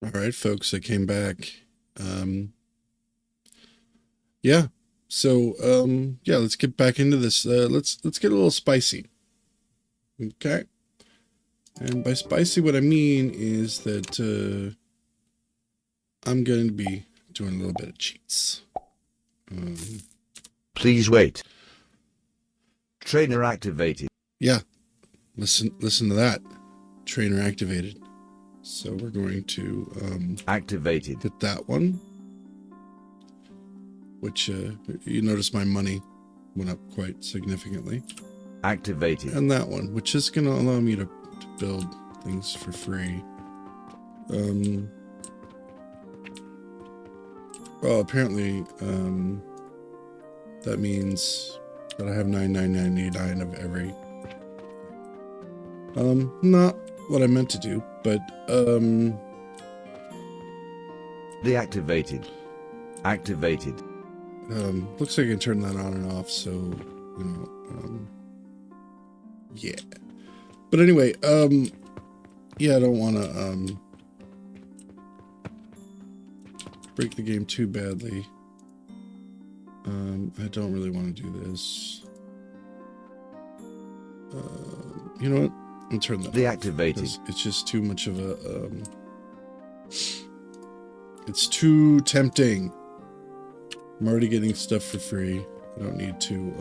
All right, folks, I came back. Yeah. So, yeah, let's get back into this. Let's get a little spicy. Okay. And by spicy, what I mean is that I'm going to be doing a little bit of cheats. Um, Please wait. Trainer activated. yeah. Listen to that. Trainer activated. So we're going to Activated. hit that one, which you notice my money went up quite significantly. Activated. And that one, which is going to allow me to build things for free. Well, apparently, that means that I have 99999 of every. Not what I meant to do, but Deactivated. Activated. looks like I can turn that on and off. So, you know, yeah. But anyway, yeah, I don't want to break the game too badly. I don't really want to do this. You know what? I'll turn that Deactivated. off. It's just too much of a. It's too tempting. I'm already getting stuff for free. I don't need to.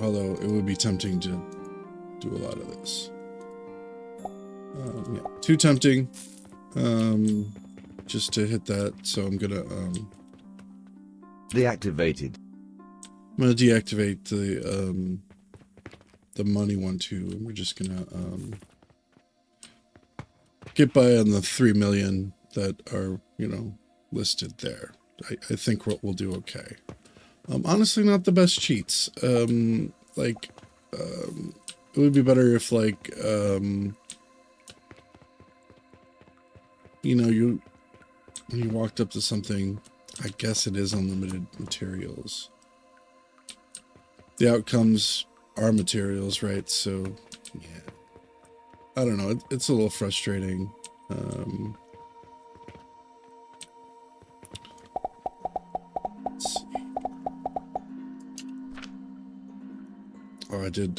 Although it would be tempting to do a lot of this. Yeah, too tempting. Just to hit that, so I'm gonna Deactivated. I'm gonna deactivate the money one too, and we're just gonna get by on the 3 million that are, you know, listed there. I think we'll do okay. Honestly, not the best cheats. It would be better if, like, you know, when you walked up to something, I guess it is unlimited materials. The outcomes are materials, right? So, yeah. I don't know. It's a little frustrating. Let's see. Oh, I did,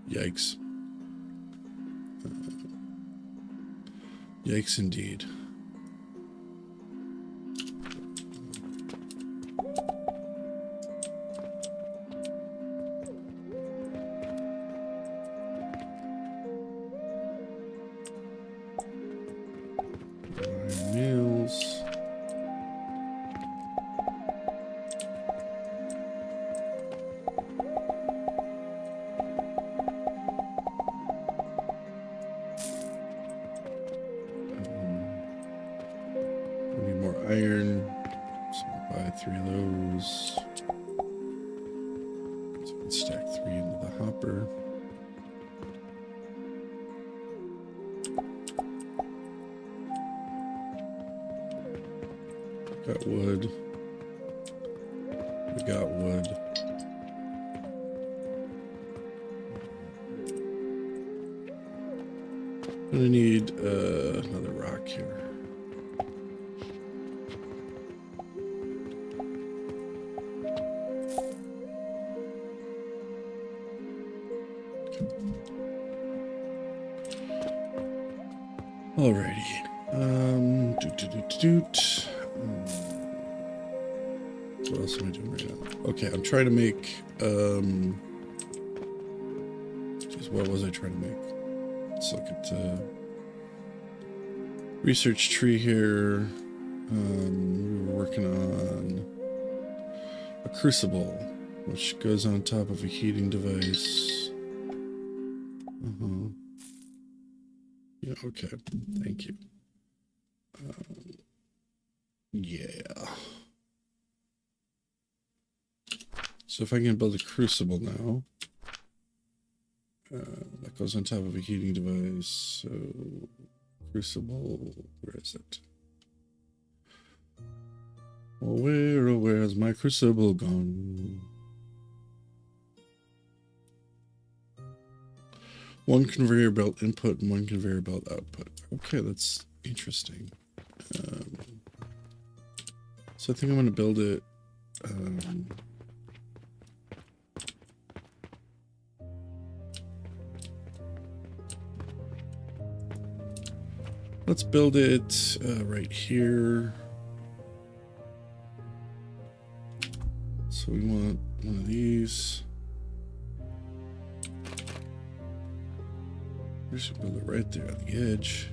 yikes. Yikes indeed. Meals. We need more iron. So we'll buy 3 of those. So we can stack 3 into the hopper. Got wood. We got wood. I'm gonna need another rock here. Alrighty. What else am I doing right now? Okay, I'm trying to make geez, what was I trying to make? Let's look at the research tree here. We were working on a crucible, which goes on top of a heating device. Yeah, okay. Thank you. Yeah. So if I can build a crucible now, that goes on top of a heating device. So crucible, where is it? Oh, where's my crucible gone? One conveyor belt input and one conveyor belt output. Okay, that's interesting. So I think I'm going to build it. Let's build it right here. So we want one of these. We should build it right there on the edge.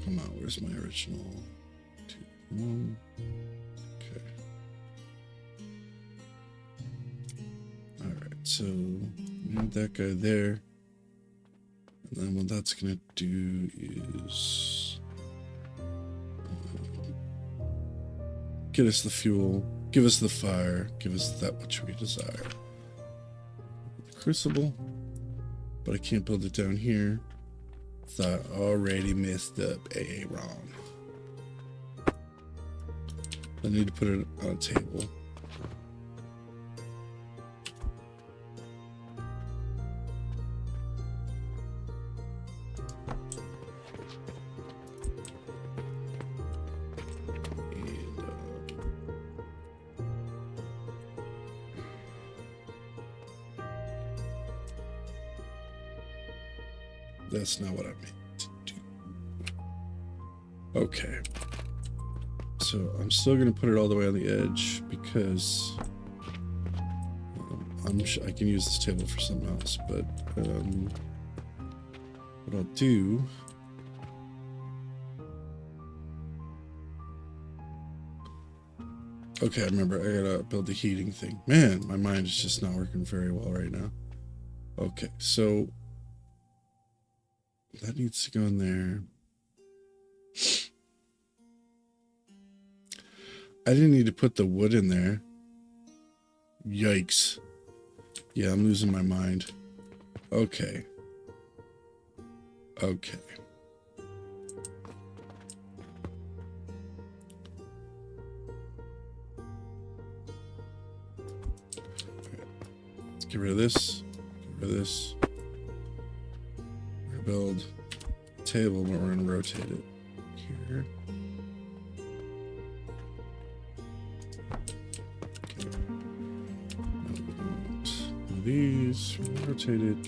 Come on, where's my original? 2, 1. Okay. Alright, so we have that guy there. And then what that's going to do is get us the fuel, give us the fire, give us that which we desire. The crucible, but I can't build it down here. So I already messed up. Wrong. I need to put it on a table. That's not what I meant to do. Okay. So I'm still going to put it all the way on the edge because I can use this table for something else. But what I'll do... Okay, I remember I gotta build the heating thing. Man, my mind is just not working very well right now. Okay, so... that needs to go in there. I didn't need to put the wood in there. Yikes. Yeah, I'm losing my mind. Okay. Okay. Let's get rid of this. Get rid of this. Build a table, but we're going to rotate it here. Okay. These, rotate it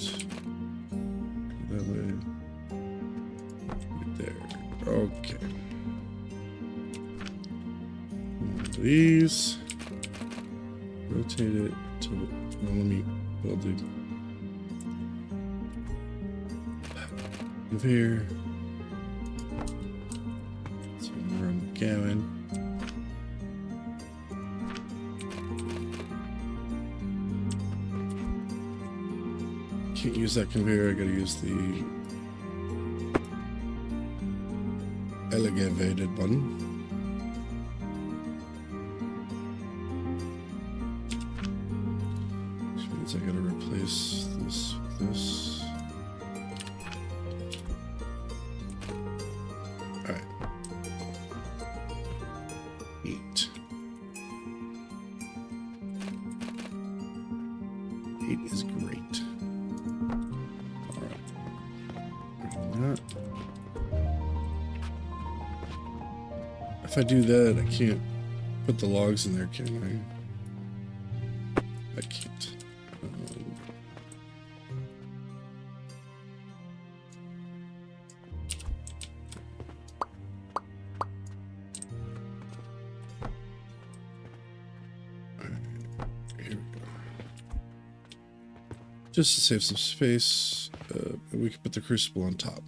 that way. Right there. Okay. These, rotate it to. Well, let me build it. Here. So we're going. Can't use that conveyor, I gotta use the elevated one. Which means I gotta replace this with this. If I do that, I can't put the logs in there, can I? I can't. Here we go. Just to save some space, we can put the crucible on top.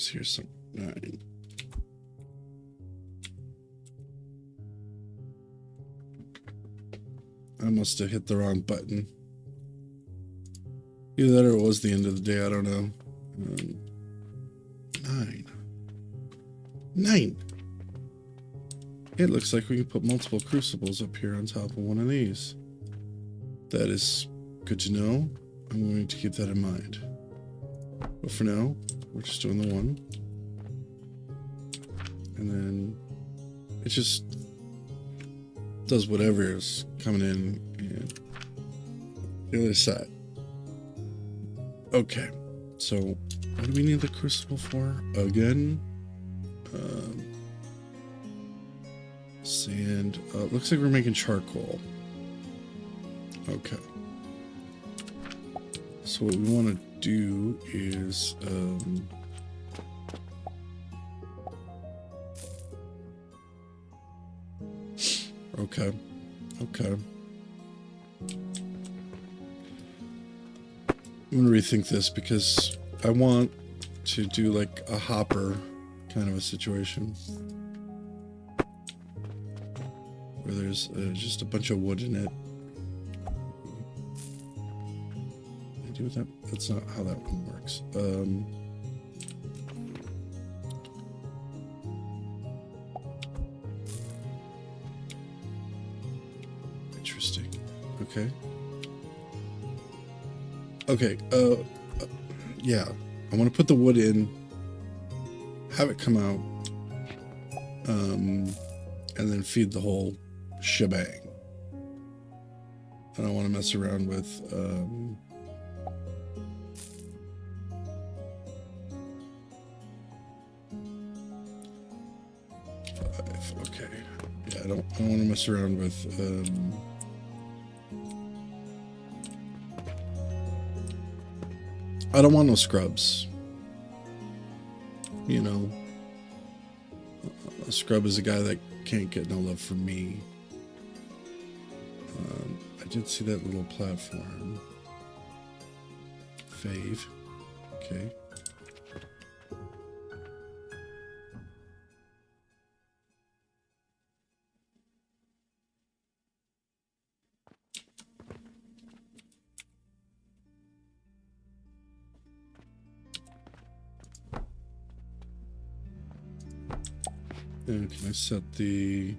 Here's some 9. I must have hit the wrong button. Either that or it was the end of the day, I don't know. 9. 9. It looks like we can put multiple crucibles up here on top of one of these. That is good to know. I'm going to keep that in mind. But for now, we're just doing the one. And then it just does whatever is coming in and the other side. Okay, so what do we need the crucible for? Again? Sand. Looks like we're making charcoal. Okay. So what we want to do is okay. I'm gonna rethink this because I want to do like a hopper kind of a situation where there's just a bunch of wood in it. I do that? That's not how that one works. Interesting. Okay. Okay, yeah. I want to put the wood in, have it come out, and then feed the whole shebang. I don't want to mess around with, 5, okay. Yeah, I don't want to mess around with, I don't want no scrubs. You know, a scrub is a guy that can't get no love from me. I did see that little platform. Fave. Okay. And can I set the...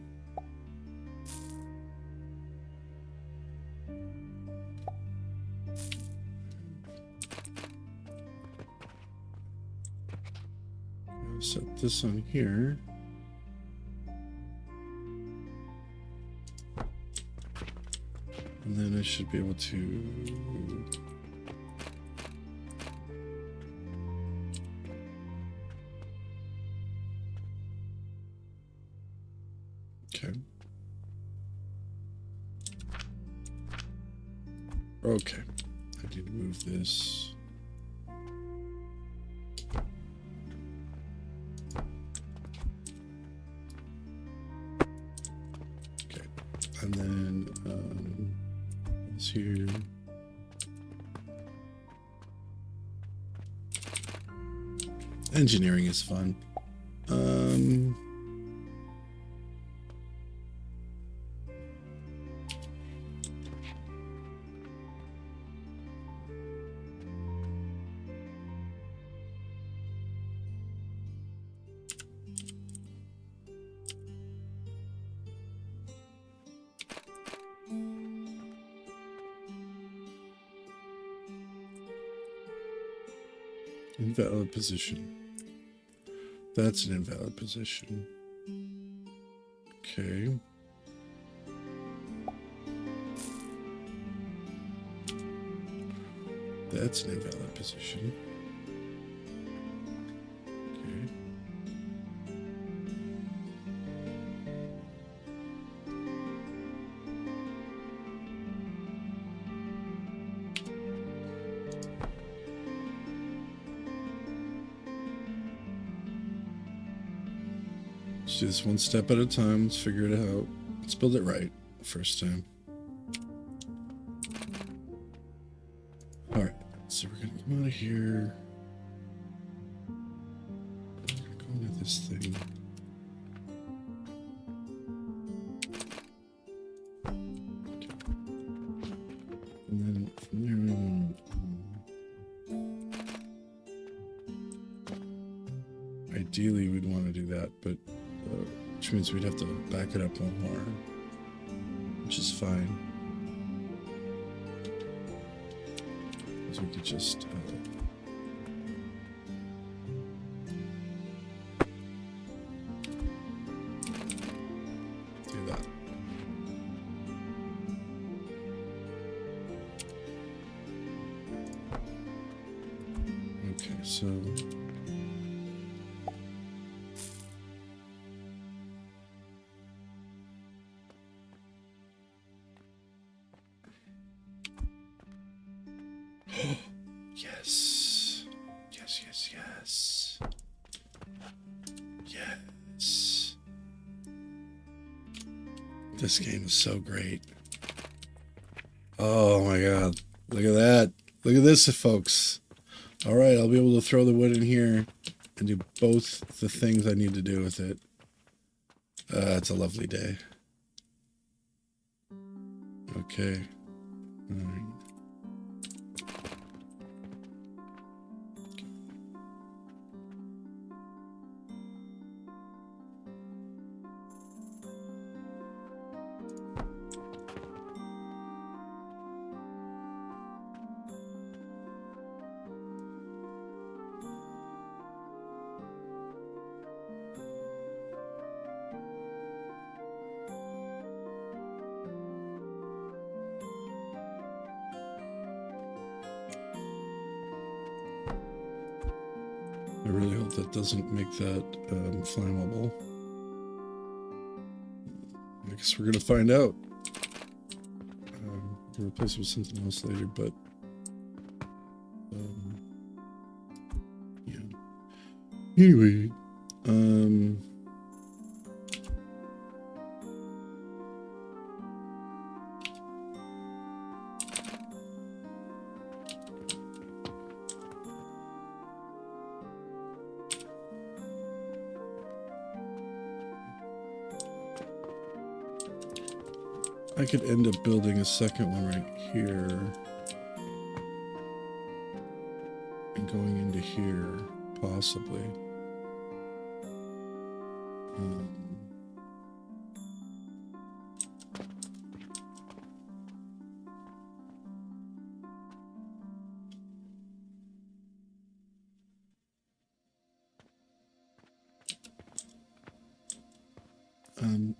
I'll set this on here. And then I should be able to... Okay. Okay. I need to move this. Okay. And then this here. Engineering is fun. Invalid position. That's an invalid position. Okay. That's an invalid position. Okay. Let's do this one step at a time. Let's figure it out. Let's build it right the first time. Alright, so we're gonna come out of here. We're gonna go into this thing. Okay. And then from there we want... ideally we'd want to do that, but which means we'd have to back it up one more, which is fine. So we could just do that. Okay, so yes. Yes, yes, yes. Yes. This game is so great. Oh my god. Look at that. Look at this, folks. Alright, I'll be able to throw the wood in here and do both the things I need to do with it. It's a lovely day. Okay. All right. I really hope that doesn't make that flammable. I guess we're gonna find out. We'll replace it with something else later, but yeah. Anyway, I could end up building a second one right here and going into here, possibly.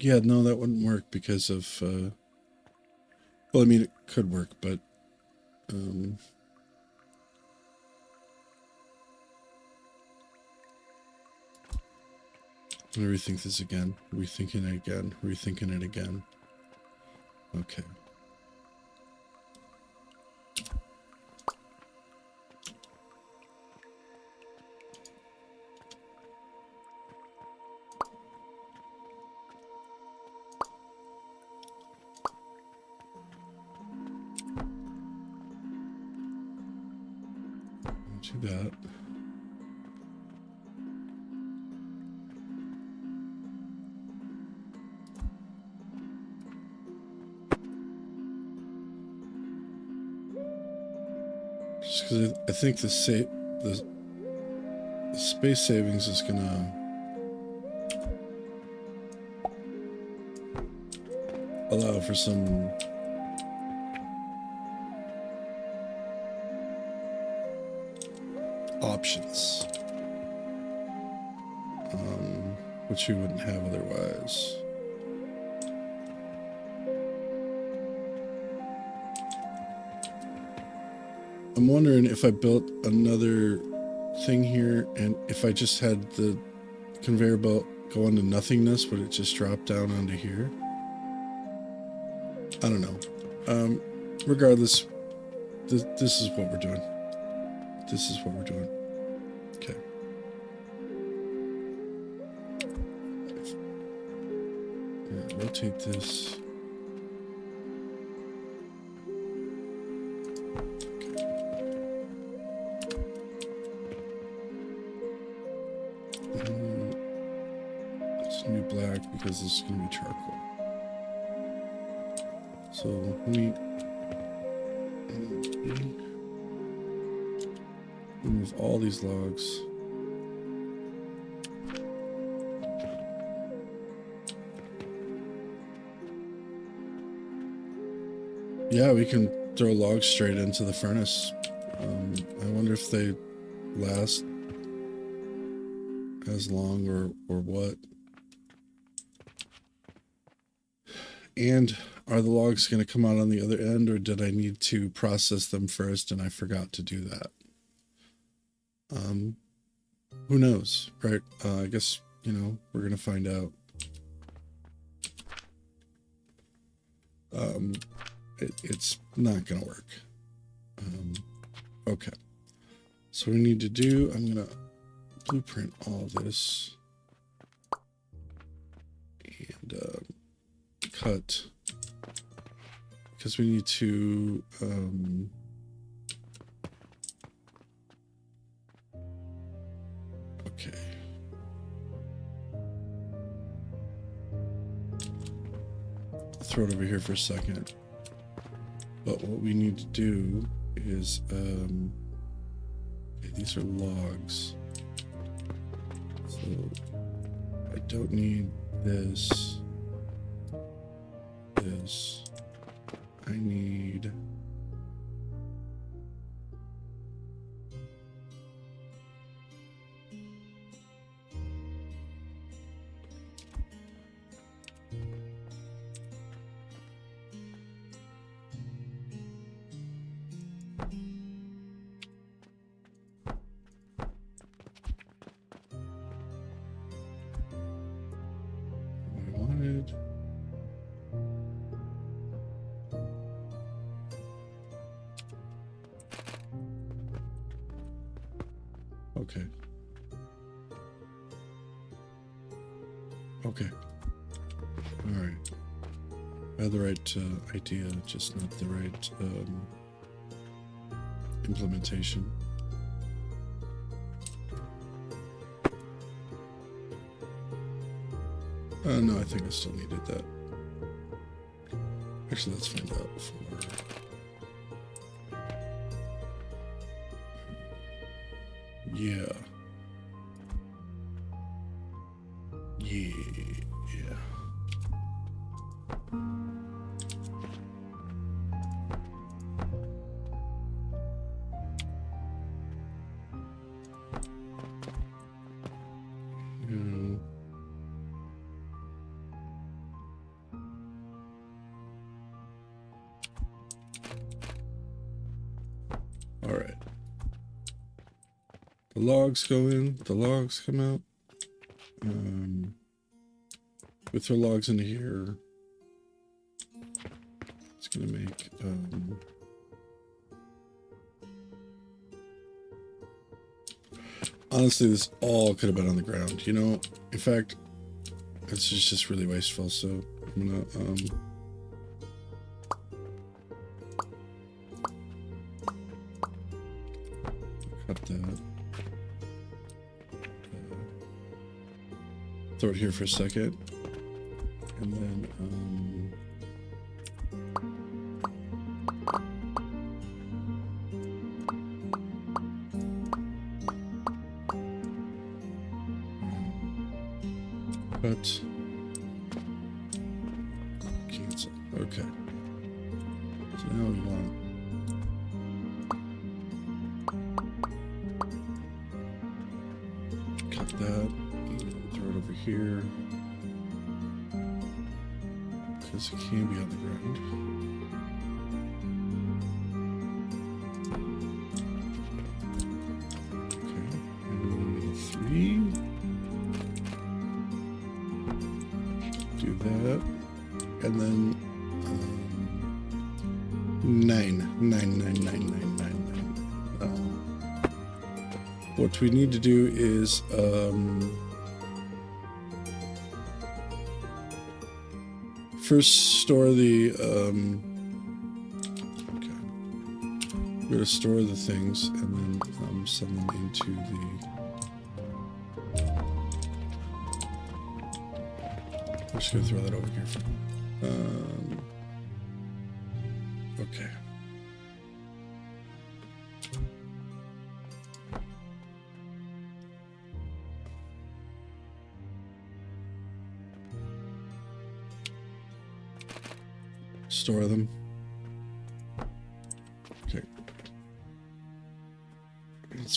Yeah, no, that wouldn't work because of, well, I mean, it could work, but, let me rethink this again. Rethinking it again. Rethinking it again. Okay. Do that. Just because I think the space savings is gonna allow for some options, which you wouldn't have otherwise. I'm wondering if I built another thing here and if I just had the conveyor belt go into nothingness, would it just drop down onto here? I don't know. Regardless, this is what we're doing. This is what we're doing. Okay. Yeah, rotate this. It's gonna be black because this is gonna be charcoal. So let me remove all these logs. Yeah, we can throw logs straight into the furnace. I wonder if they last as long or what. And are the logs going to come out on the other end, or did I need to process them first and I forgot to do that? Who knows, right? I guess, we're going to find out. It's not going to work. Okay. So we need to do, I'm going to blueprint all this and cut, because we need to okay. I'll throw it over here for a second. But what we need to do is okay, these are logs. So I don't need this. I need what I wanted. Okay. Okay. All right. I had the right idea, just not the right implementation. No, I think I still needed that. Actually, let's find out before. Yeah. Yeah. No. All right. The logs go in, the logs come out. We throw logs into here. It's gonna make honestly, this all could have been on the ground, In fact, it's just really wasteful, so I'm gonna cut that. Throw it here for a second. And then cut. Cancel. Okay. So now we want cut that and throw it over here. Because it can be on the ground. Okay, and we need 3. Do that, and then 9. What we need to do is first store the okay. We're gonna store the things and then send them into the. I'm just gonna throw that over here. Okay. Store them.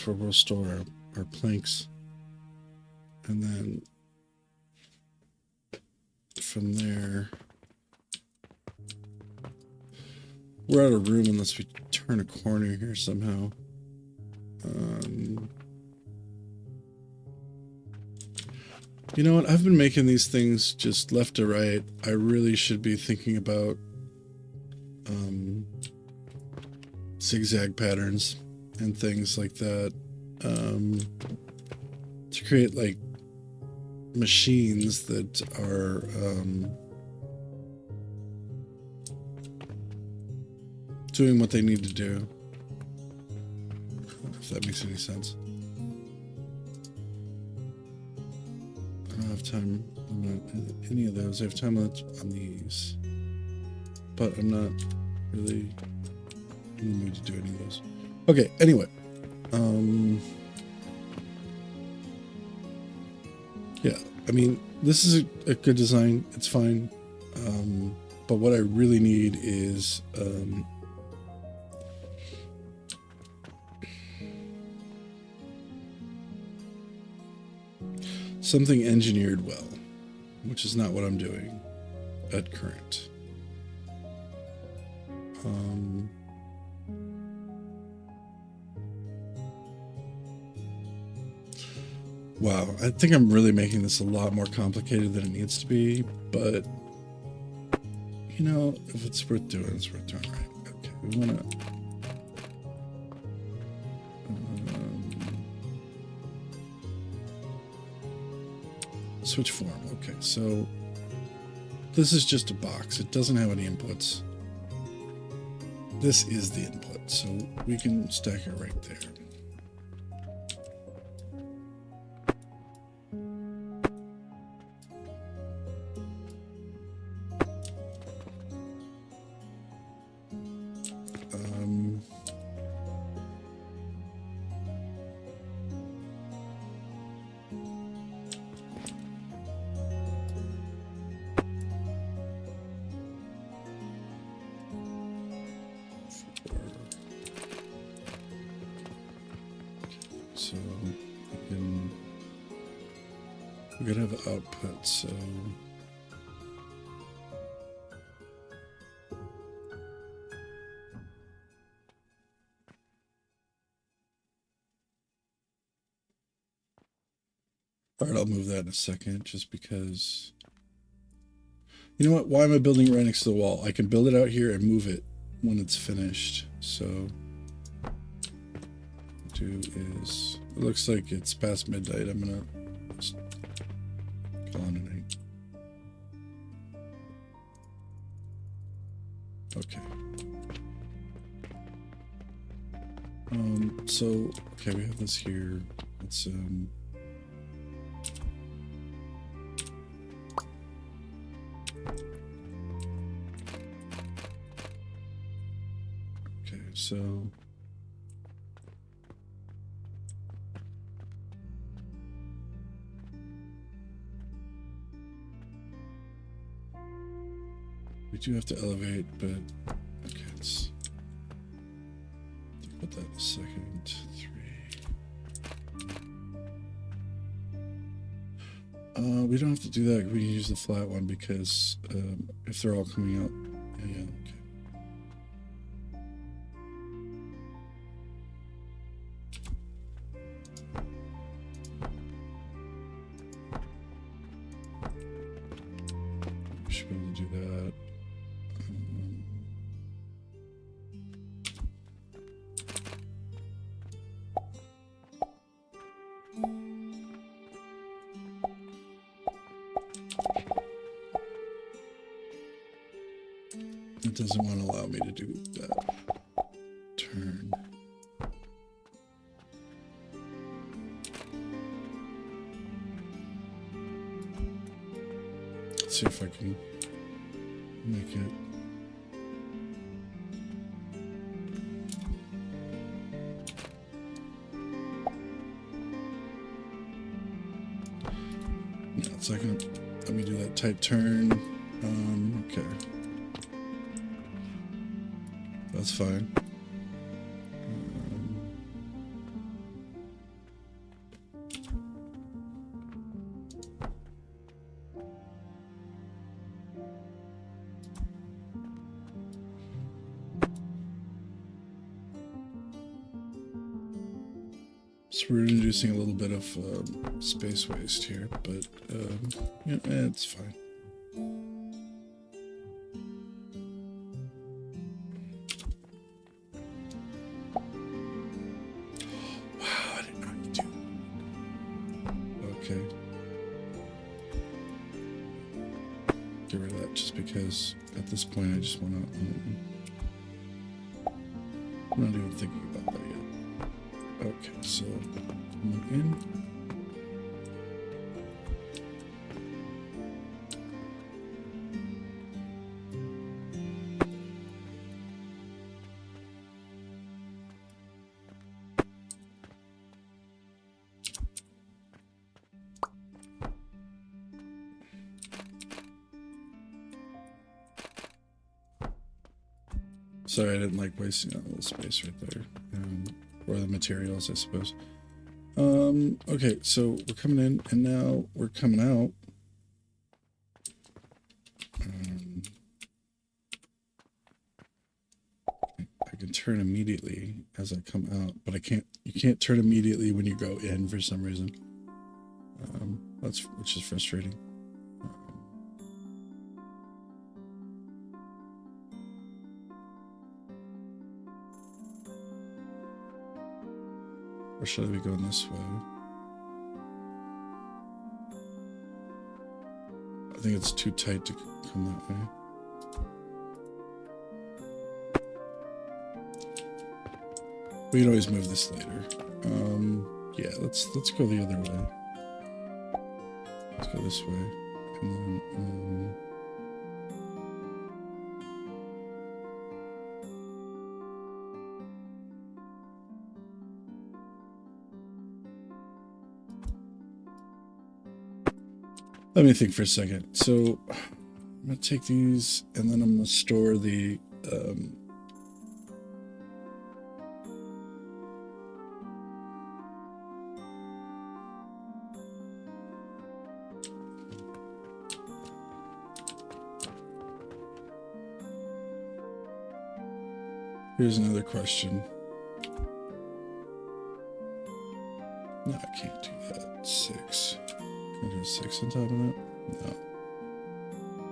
That's where we'll store our planks. And then from there, we're out of room unless we turn a corner here somehow. You know what? I've been making these things just left to right. I really should be thinking about zigzag patterns and things like that to create like machines that are doing what they need to do. If that makes any sense. I don't have time on any of those. I have time on these, but I'm not really in the mood to do any of those. Okay, anyway. Yeah, I mean, this is a good design. It's fine. But what I really need is something engineered well, which is not what I'm doing at current. Wow, I think I'm really making this a lot more complicated than it needs to be, but you know, if it's worth doing, it's worth doing, right? Okay, we want to switch form. Okay, so this is just a box. It doesn't have any inputs. This is the input, so we can stack it right there. So we gotta have an output, so alright, I'll move that in a second just because you know what, why am I building it right next to the wall? I can build it out here and move it when it's finished. So is it looks like it's past midnight. I'm gonna just call it a night. Okay. So okay, we have this here. Let's okay, so we do have to elevate, but okay, let's put that in a second. 3. We don't have to do that. We can use the flat one because if they're all coming out, yeah, okay. We should be able to do that. It doesn't want to allow me to do that turn. Let's see if I can make it. No, it's not gonna let me do that tight turn. Okay. That's fine. So we're introducing a little bit of space waste here, but yeah, it's fine. Wow, I did not do. Okay. Get rid of that just because at this point I just want to. I'm not even thinking about that yet. Okay, so come in. Sorry, I didn't like wasting that little space right there. Or the materials, I suppose. Okay, so we're coming in, and now we're coming out. I can turn immediately as I come out, but I can't. You can't turn immediately when you go in for some reason. Which is frustrating. Or should I be going this way? I think it's too tight to come that way. We can always move this later. Yeah, let's go the other way. Let's go this way, and then let me think for a second. So I'm gonna take these, and then I'm gonna store the. Here's another question. No, I can't do that. 6. Can I do a 6 on top of that?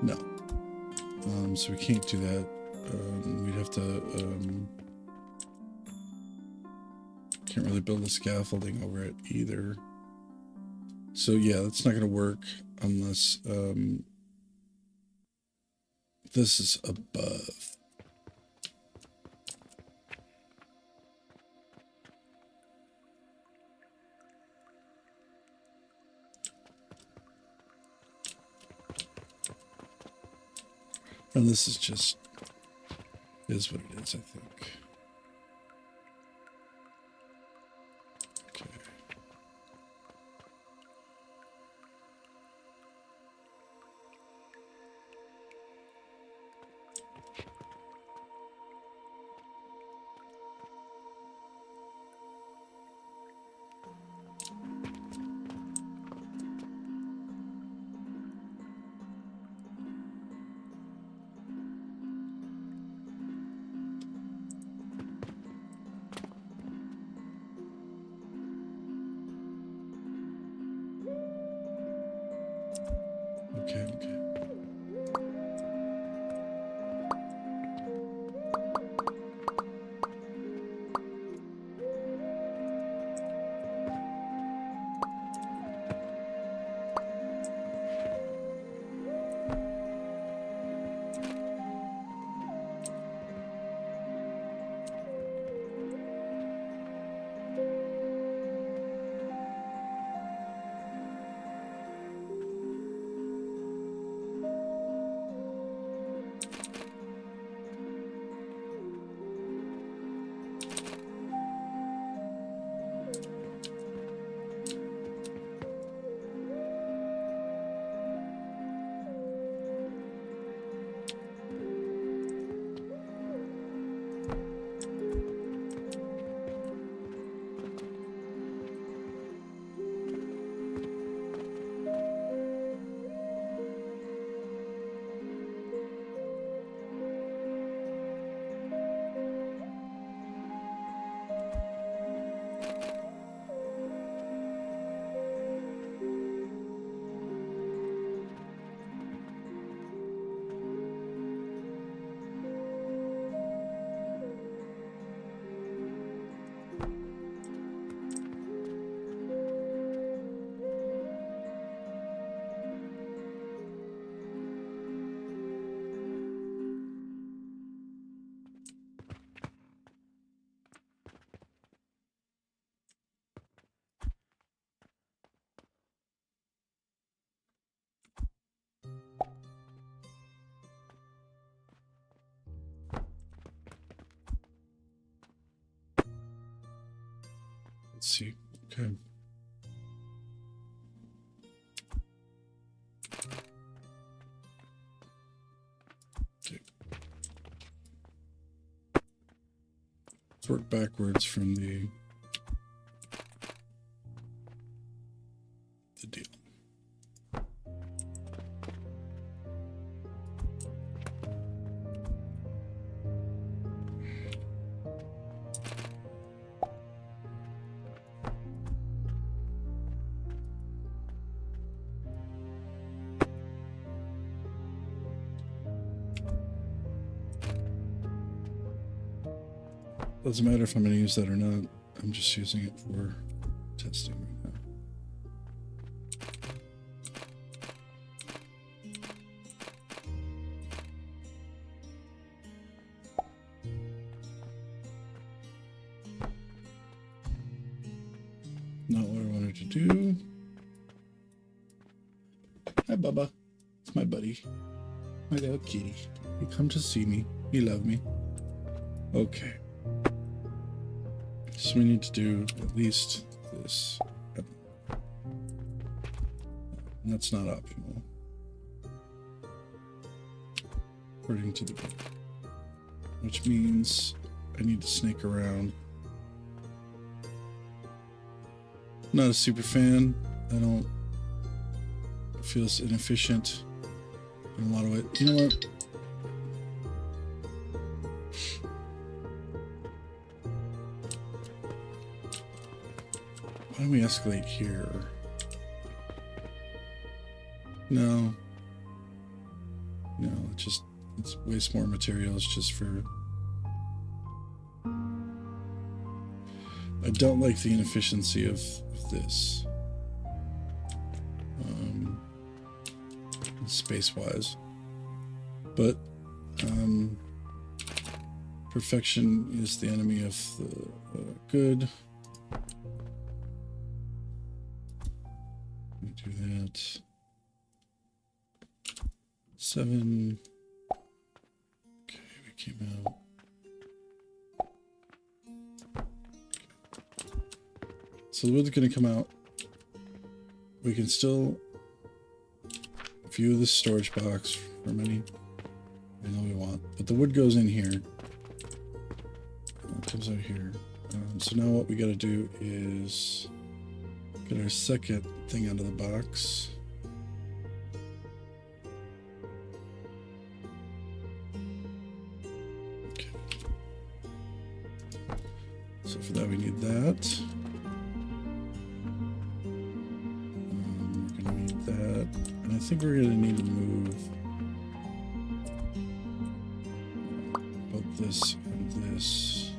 No. No. So we can't do that. We'd have to. Can't really build the scaffolding over it either. So yeah, that's not going to work unless this is above. And this is just is what it is, I think. Okay. Okay. Let's see. Okay. Let's work backwards from the deal. Doesn't matter if I'm going to use that or not. I'm just using it for testing right now. Not what I wanted to do. Hi, Bubba. It's my buddy. My little kitty. He come to see me. He love me. Okay. So we need to do at least this. And that's not optional. According to the book. Which means I need to snake around. Not a super fan. I don't. It feels inefficient in a lot of ways. You know what? Why don't we escalate here? No. No, it's waste more materials just for... I don't like the inefficiency of this. Space-wise. But, perfection is the enemy of the good. Let me do that. 7. Okay, we came out. So the wood's going to come out. We can still view the storage box from any angle we want, but the wood goes in here. It comes out here. So now what we got to do is get our second thing out of the box. Okay. So for that we need that. We're going to need that. And I think we're going to need to move both this and this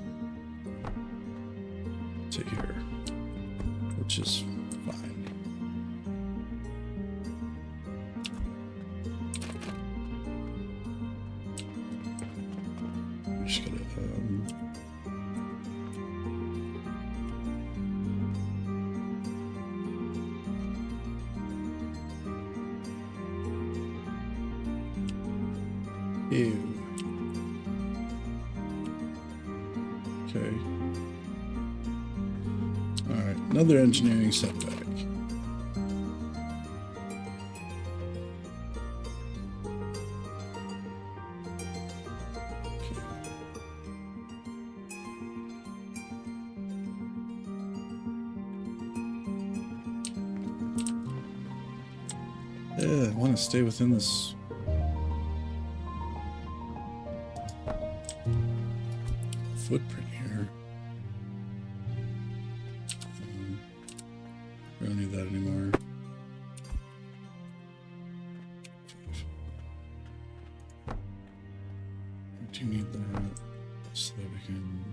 to here, which is fine. I'm just gonna ew. Okay. Alright, another engineering setback. Yeah, I want to stay within this footprint here. We don't need that anymore. We do need that so that we can...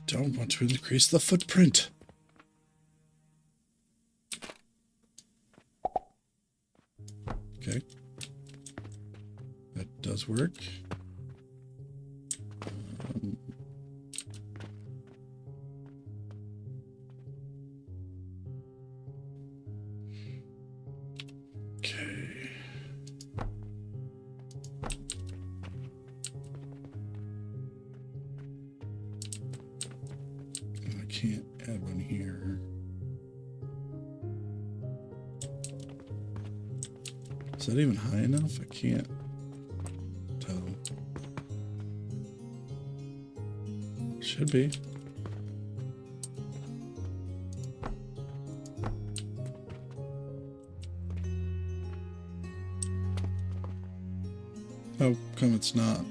Don't want to increase the footprint. Okay. That does work. Okay. can't add one here. Is that even high enough? I can't tell. Should be. How come it's not?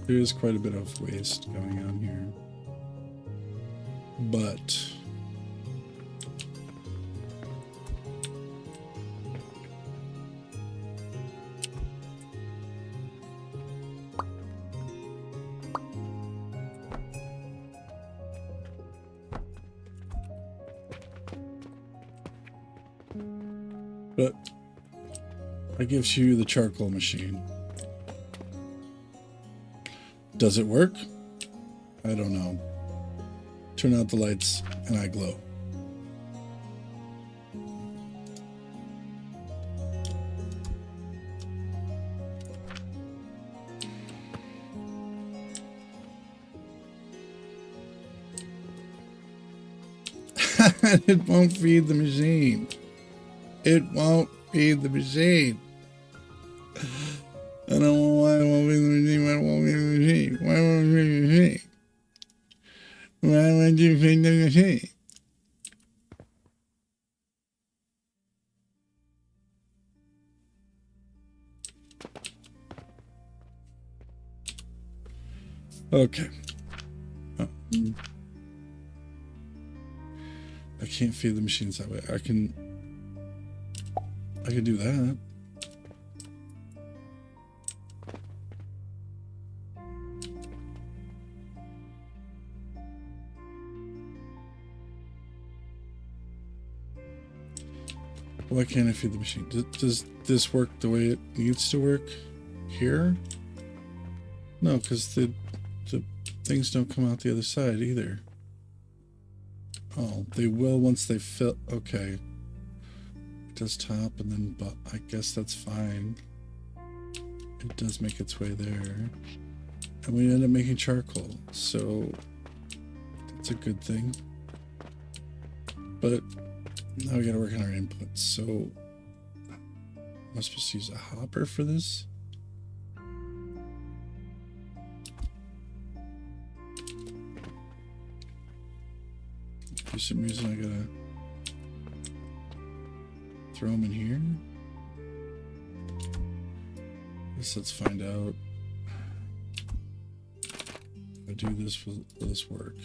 There is quite a bit of waste going on here, but I gives you the charcoal machine. Does it work? I don't know. Turn out the lights and I glow. It won't feed the machine. It won't feed the machine. I don't know why it won't feed the machine. Why it won't feed the machine? Why won't it feed the machine? Why won't you feed the machine? Okay. I can't feed the machines that way. I can do that. Why can't I feed the machine? Does this work the way it needs to work here? No, because the things don't come out the other side either. Oh, they will once they fill. Okay. It does top and then, but I guess that's fine. It does make its way there. And we end up making charcoal, so that's a good thing. But now we gotta work on our inputs. So, am I supposed to use a hopper for this? For some reason I gotta throw them in here. Guess let's find out. If I do this, will this work?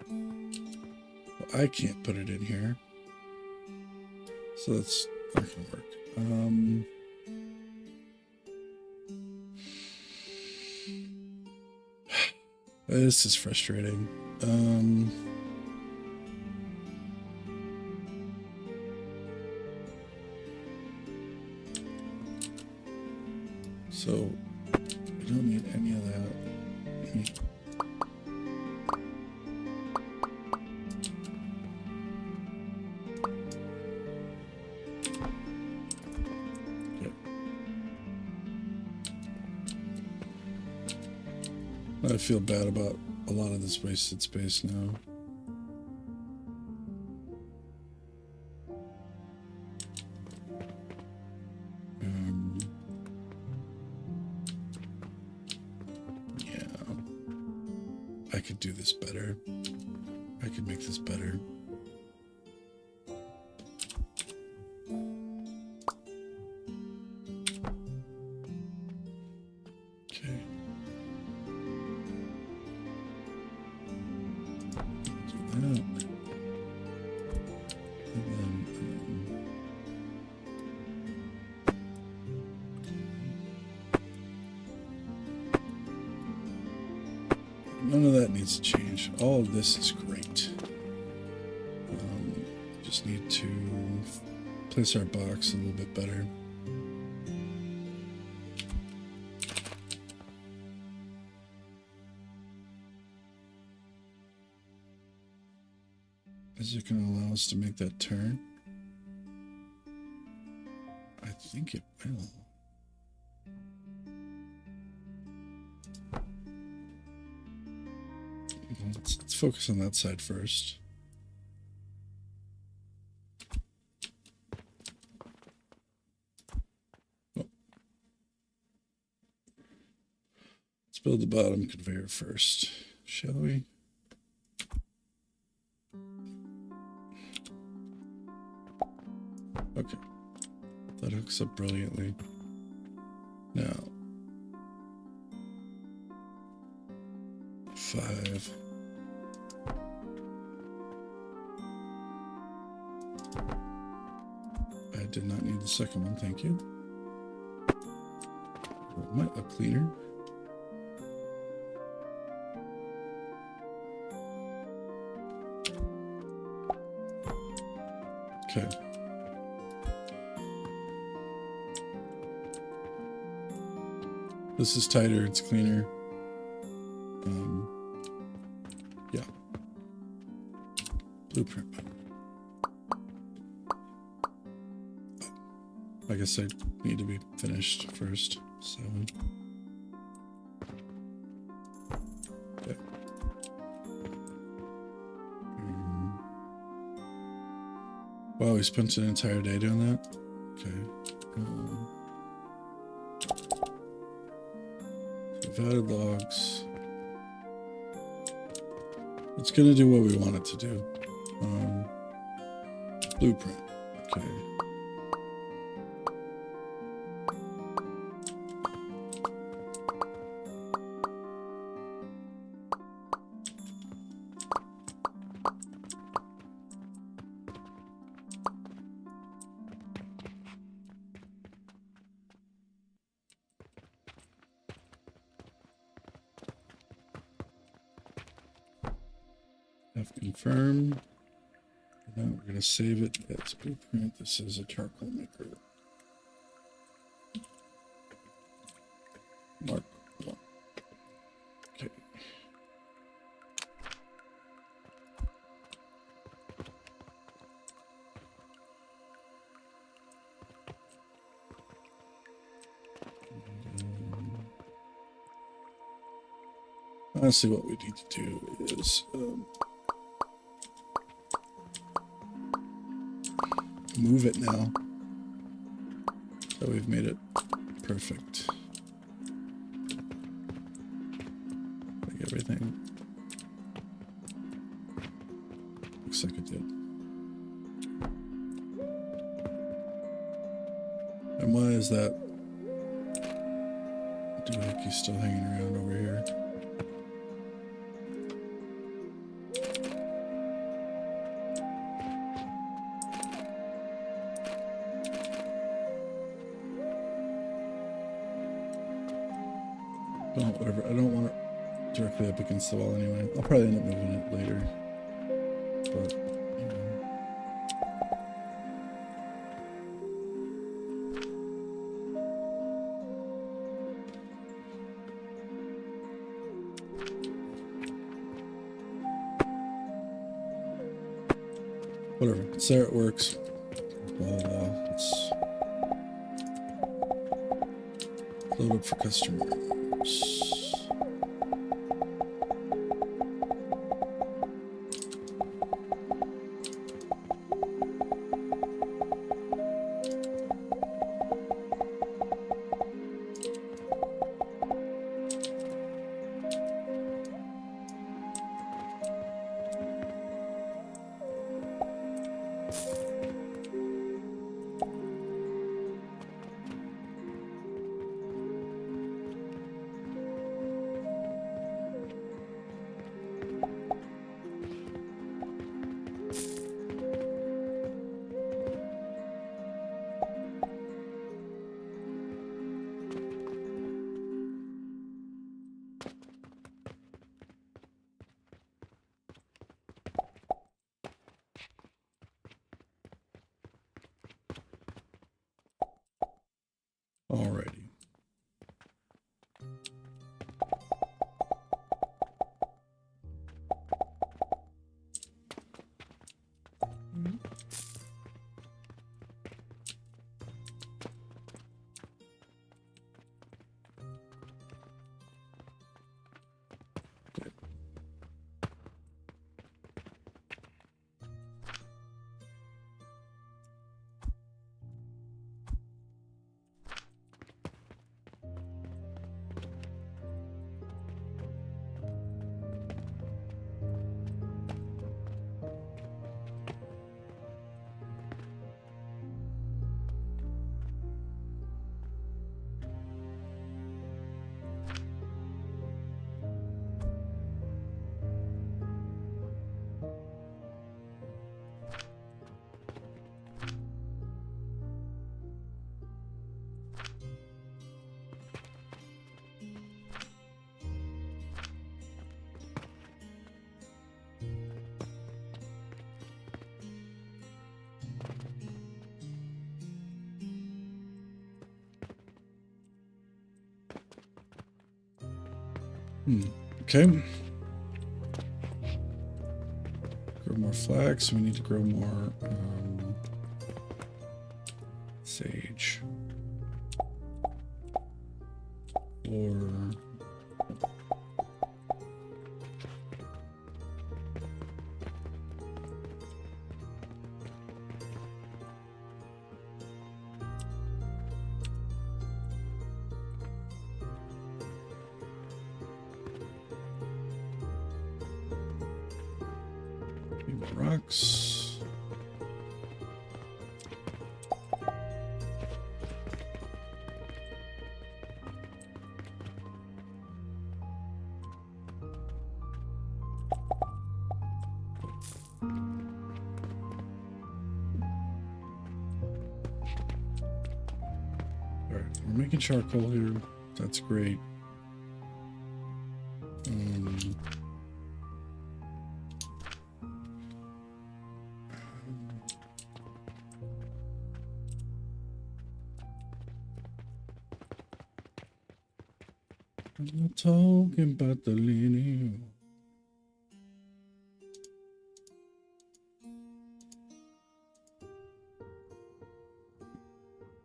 Well, I can't put it in here, so that's not gonna work. This is frustrating. So I don't need any of that. I feel bad about a lot of this wasted space now. Yeah. I could do this better. I could make this better. needs to change. All of this is great. Just need to place our box a little bit better. Is it going to allow us to make that turn? I think it will. Let's focus on that side first. Oh. Let's build the bottom conveyor first, shall we? Okay, that hooks up brilliantly. Now, 5. I did not need the second one, thank you. It might look cleaner. Okay. This is tighter, it's cleaner. Yeah. Blueprint. I guess I need to be finished first. 7. Okay. Wow, we spent an entire day doing that? Okay. We've added logs. It's going to do what we want it to do. Blueprint. Okay. Confirm. Now we're going to save it as blueprint. This is a charcoal maker. Mark 1. Okay. Honestly, what we need to do is move it now. So we've made it perfect. Like everything. Looks like it did. And why is that doohickey still hanging around over here? Oh, whatever. I don't want it directly up against the wall anyway. I'll probably end up moving it later. But, you know. Whatever. It's there, it works. Blah, blah, blah. Let's load up for customers. Okay. Grow more flax. We need to grow more sage. Or rocks. All right, we're making charcoal here. That's great. I'm not talking about the linear.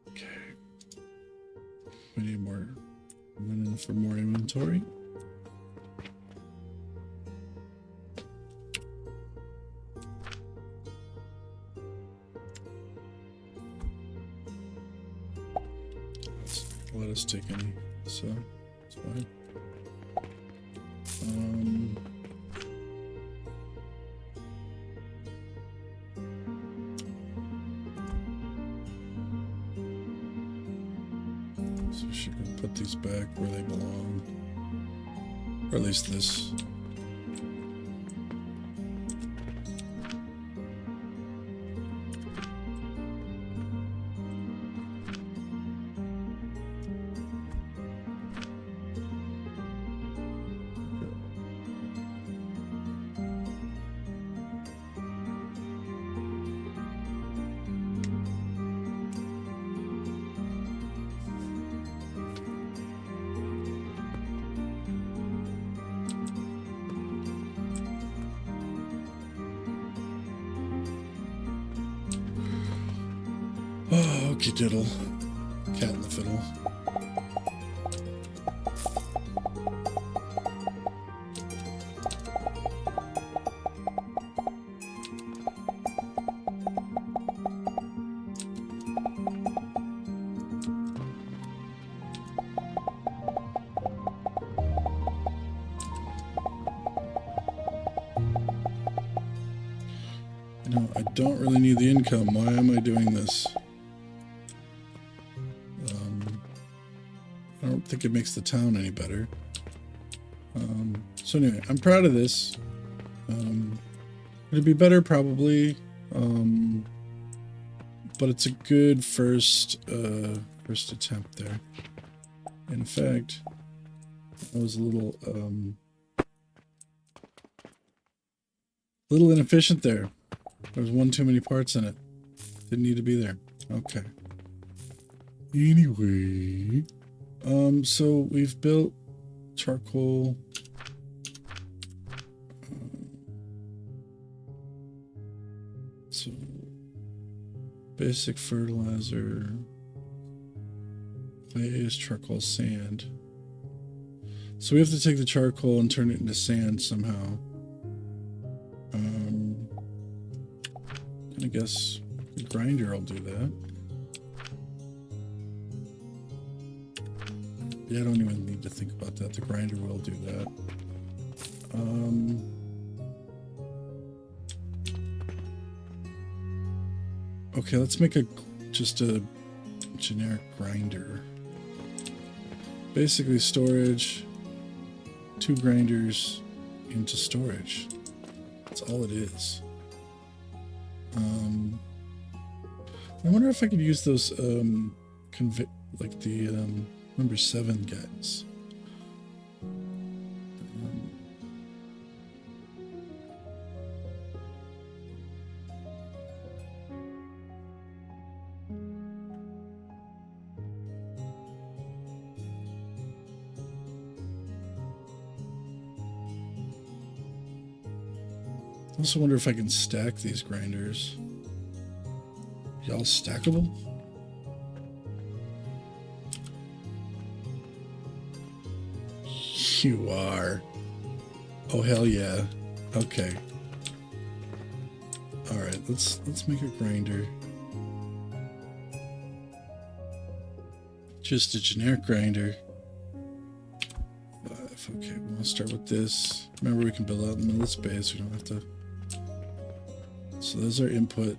Okay. We need more linen for more inventory. Let us take any, so it's fine. So she can put these back where they belong, or at least this. Oh, okay, diddle. Cat and the fiddle. You know, I don't really need the income. Why am I doing this? I don't think it makes the town any better. So anyway, I'm proud of this. It'd be better probably, but it's a good first attempt there. In fact, I was a little inefficient there. There was one too many parts in it. Didn't need to be there. Okay. Anyway, so we've built charcoal. So basic fertilizer, clay is charcoal, sand. So we have to take the charcoal and turn it into sand somehow. I guess the grinder will do that. Yeah, I don't even need to think about that. The grinder will do that. Okay, let's make just a generic grinder. Basically storage, 2 grinders into storage. That's all it is. I wonder if I could use those like the number 7 guys. I also wonder if I can stack these grinders. Y'all stackable? You are. Oh hell yeah. Okay. Alright, let's make a grinder. Just a generic grinder. 5. Okay, we'll start with this. Remember, we can build out in the middle of space. We don't have to. So there's our input.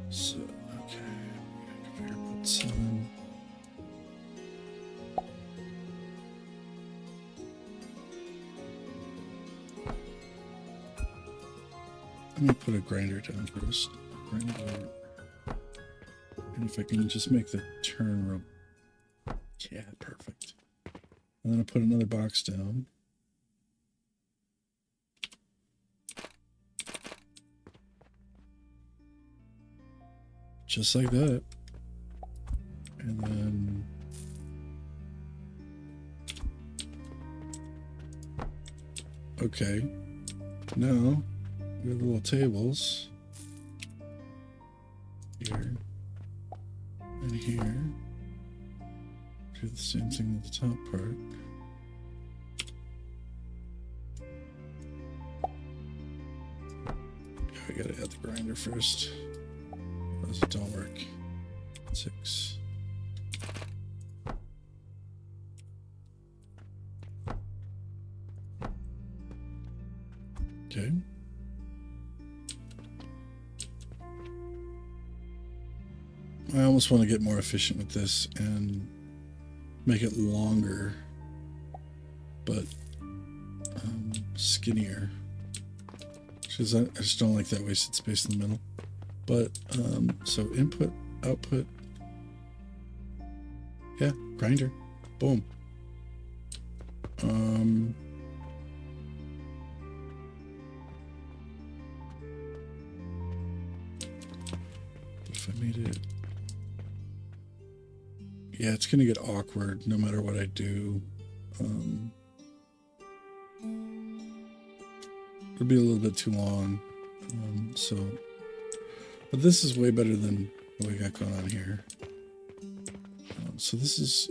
So, okay. Conveyor belt 7. Let me put a grinder down first. Grinder. And if I can just make the turn real. Yeah, perfect. And then I put another box down. Just like that. And then okay. Now we have little tables here and here. Do the same thing with the top part. I gotta add the grinder first. Those don't work. 6. Okay. I almost want to get more efficient with this and make it longer, but skinnier. Because I just don't like that wasted space in the middle. But, so input, output. Yeah, grinder. Boom. If I made it... Yeah, it's going to get awkward no matter what I do. It'll be a little bit too long. But this is way better than what we got going on here. So this is...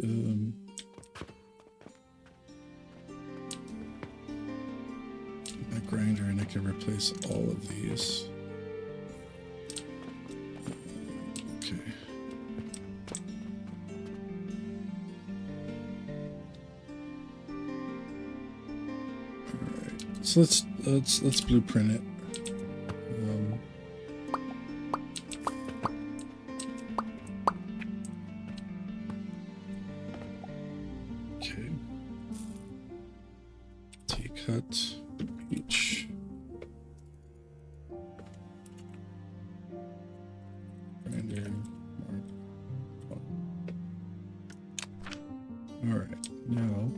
my grinder, and I can replace all of these. Okay. Alright. So let's blueprint it. Okay. T-cut each. Grinder. Alright, now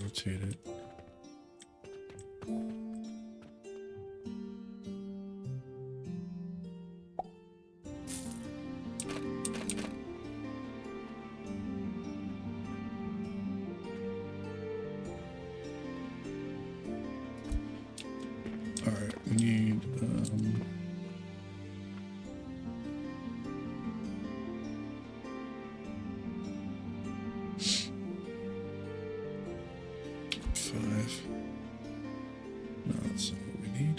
rotate it. Alright, we need 5. No, that's not what we need.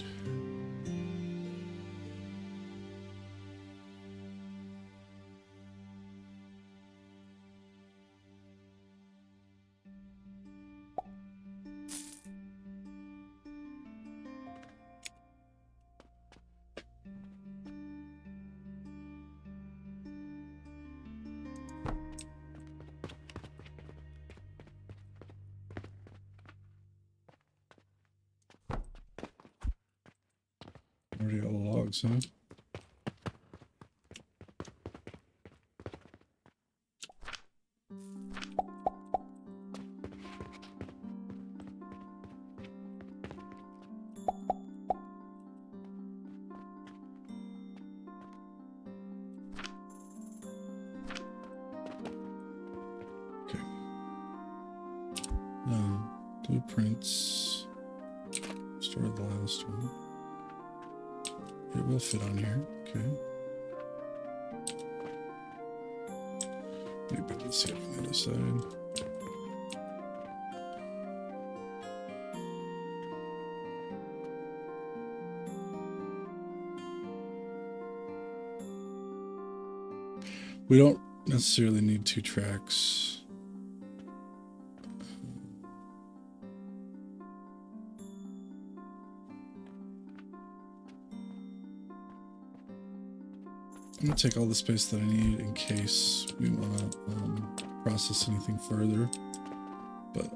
Already all the logs, huh? let's store the last one. It will fit on here. Okay. Maybe let's see it on the other side. We don't necessarily need 2 tracks. I'm gonna take all the space that I need in case we want to process anything further. But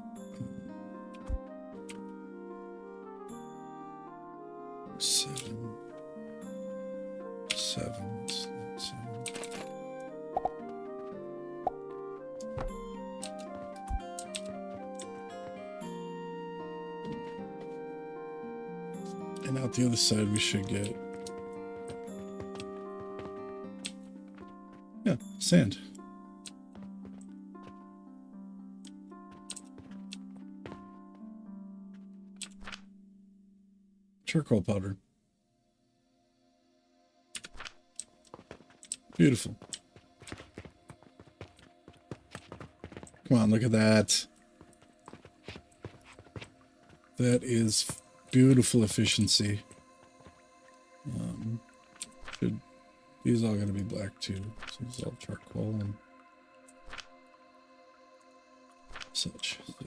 7. And out the other side, we should get, yeah, sand. Charcoal powder. Beautiful. Come on, look at that. That is beautiful efficiency. These are all going to be black too. So it's all charcoal and such. So,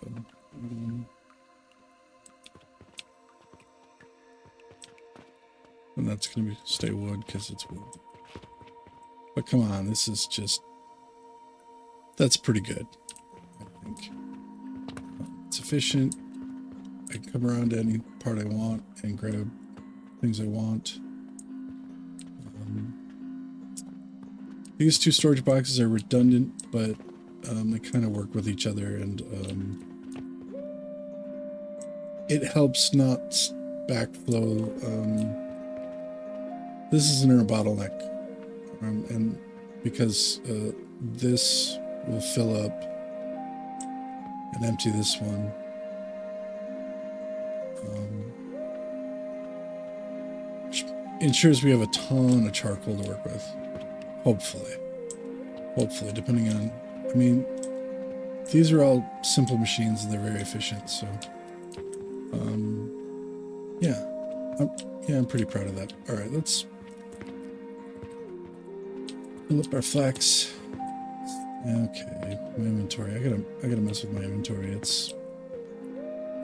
and that's going to stay wood because it's wood. But come on, this is just, that's pretty good, I think. It's efficient. I can come around to any part I want and grab things I want. These 2 storage boxes are redundant, but they kind of work with each other, and it helps not backflow. This is an inner bottleneck, and because this will fill up and empty this one. Ensures we have a ton of charcoal to work with. Hopefully, depending on, I mean, these are all simple machines and they're very efficient. So, yeah, I'm pretty proud of that. All right, let's fill up our flax. Okay, my inventory. I gotta mess with my inventory. It's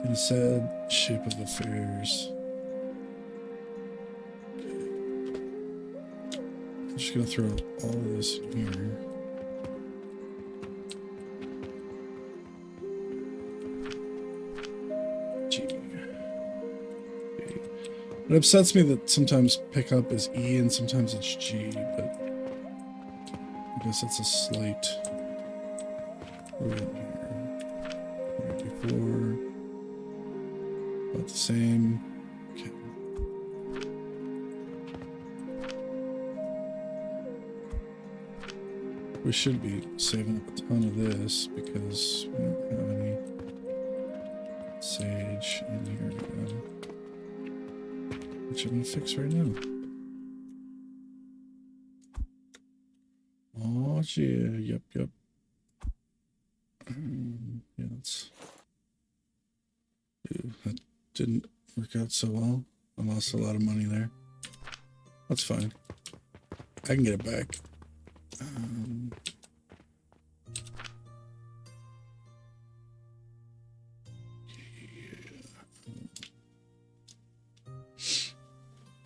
in a sad shape of affairs. I'm just gonna throw all of this in here. G. Okay. It upsets me that sometimes pickup is E and sometimes it's G, but I guess it's a slight. We're in here. 94. About the same. Okay. We should be saving a ton of this because we don't have any sage in here again. Which I'm gonna fix right now. Oh yeah, yep. Yeah, that didn't work out so well. I lost a lot of money there. That's fine. I can get it back.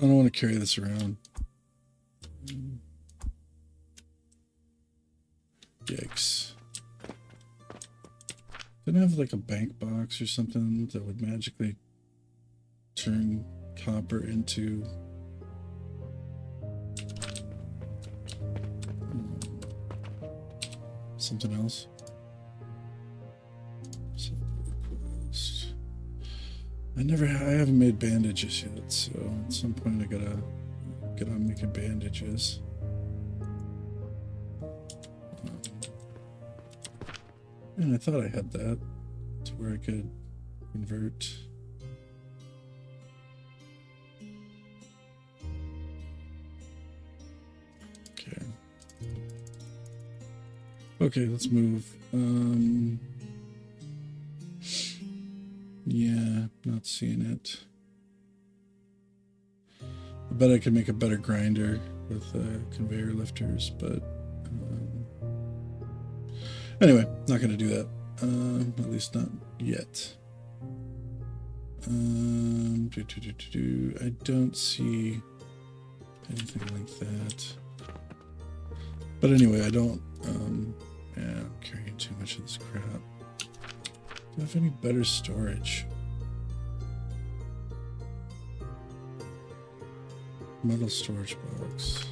I don't want to carry this around. Yikes. Didn't I have like a bank box or something that would magically turn copper into something else? I haven't made bandages yet, so at some point I gotta get on making bandages. And I thought I had that to where I could Convert. Okay. Okay, let's move. Yeah, not seeing it. I bet I could make a better grinder with conveyor lifters, but anyway, not going to do that. At least not yet. I don't see anything like that. But anyway, I don't. Yeah, I'm carrying too much of this crap. Do I have any better storage? Metal storage box.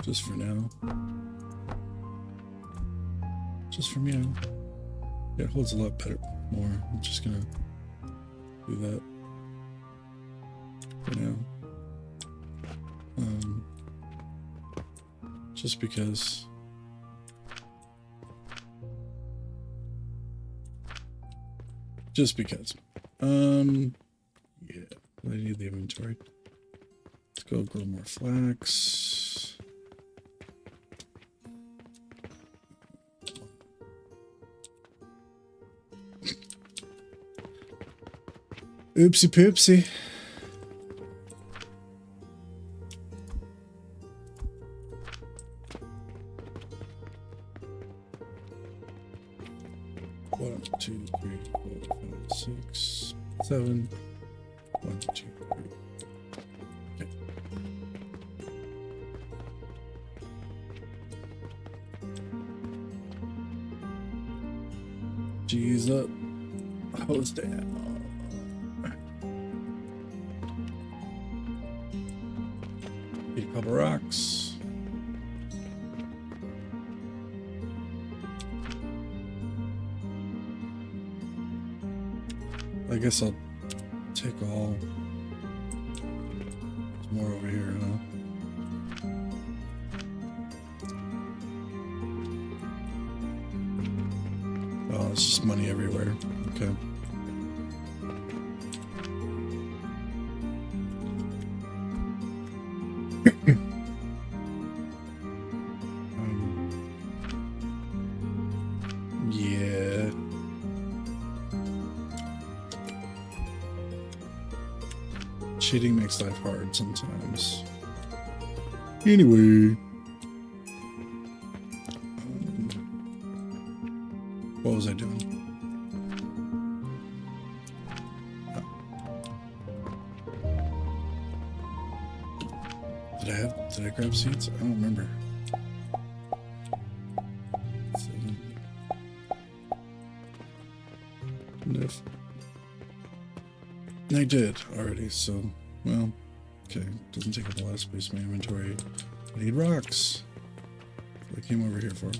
Just for now. Just for now. Yeah, it holds a lot better, more. I'm just gonna do that for now. Just because. Just because. Yeah, I need the inventory. Let's go grow more flax. Oopsie poopsie. One, two, three, four, five, six, seven. 1, 2, 3. Okay. G's up. Hose down. Get a couple rocks. I guess I'll take all. There's more over here, huh? Oh, it's just money everywhere. Okay. Yeah. Cheating makes life hard sometimes. Anyway. What was I doing? Did I grab seeds? I don't remember. I did already, so, well, okay. Doesn't take up a lot of space in my inventory. I need rocks. That's what I came over here for.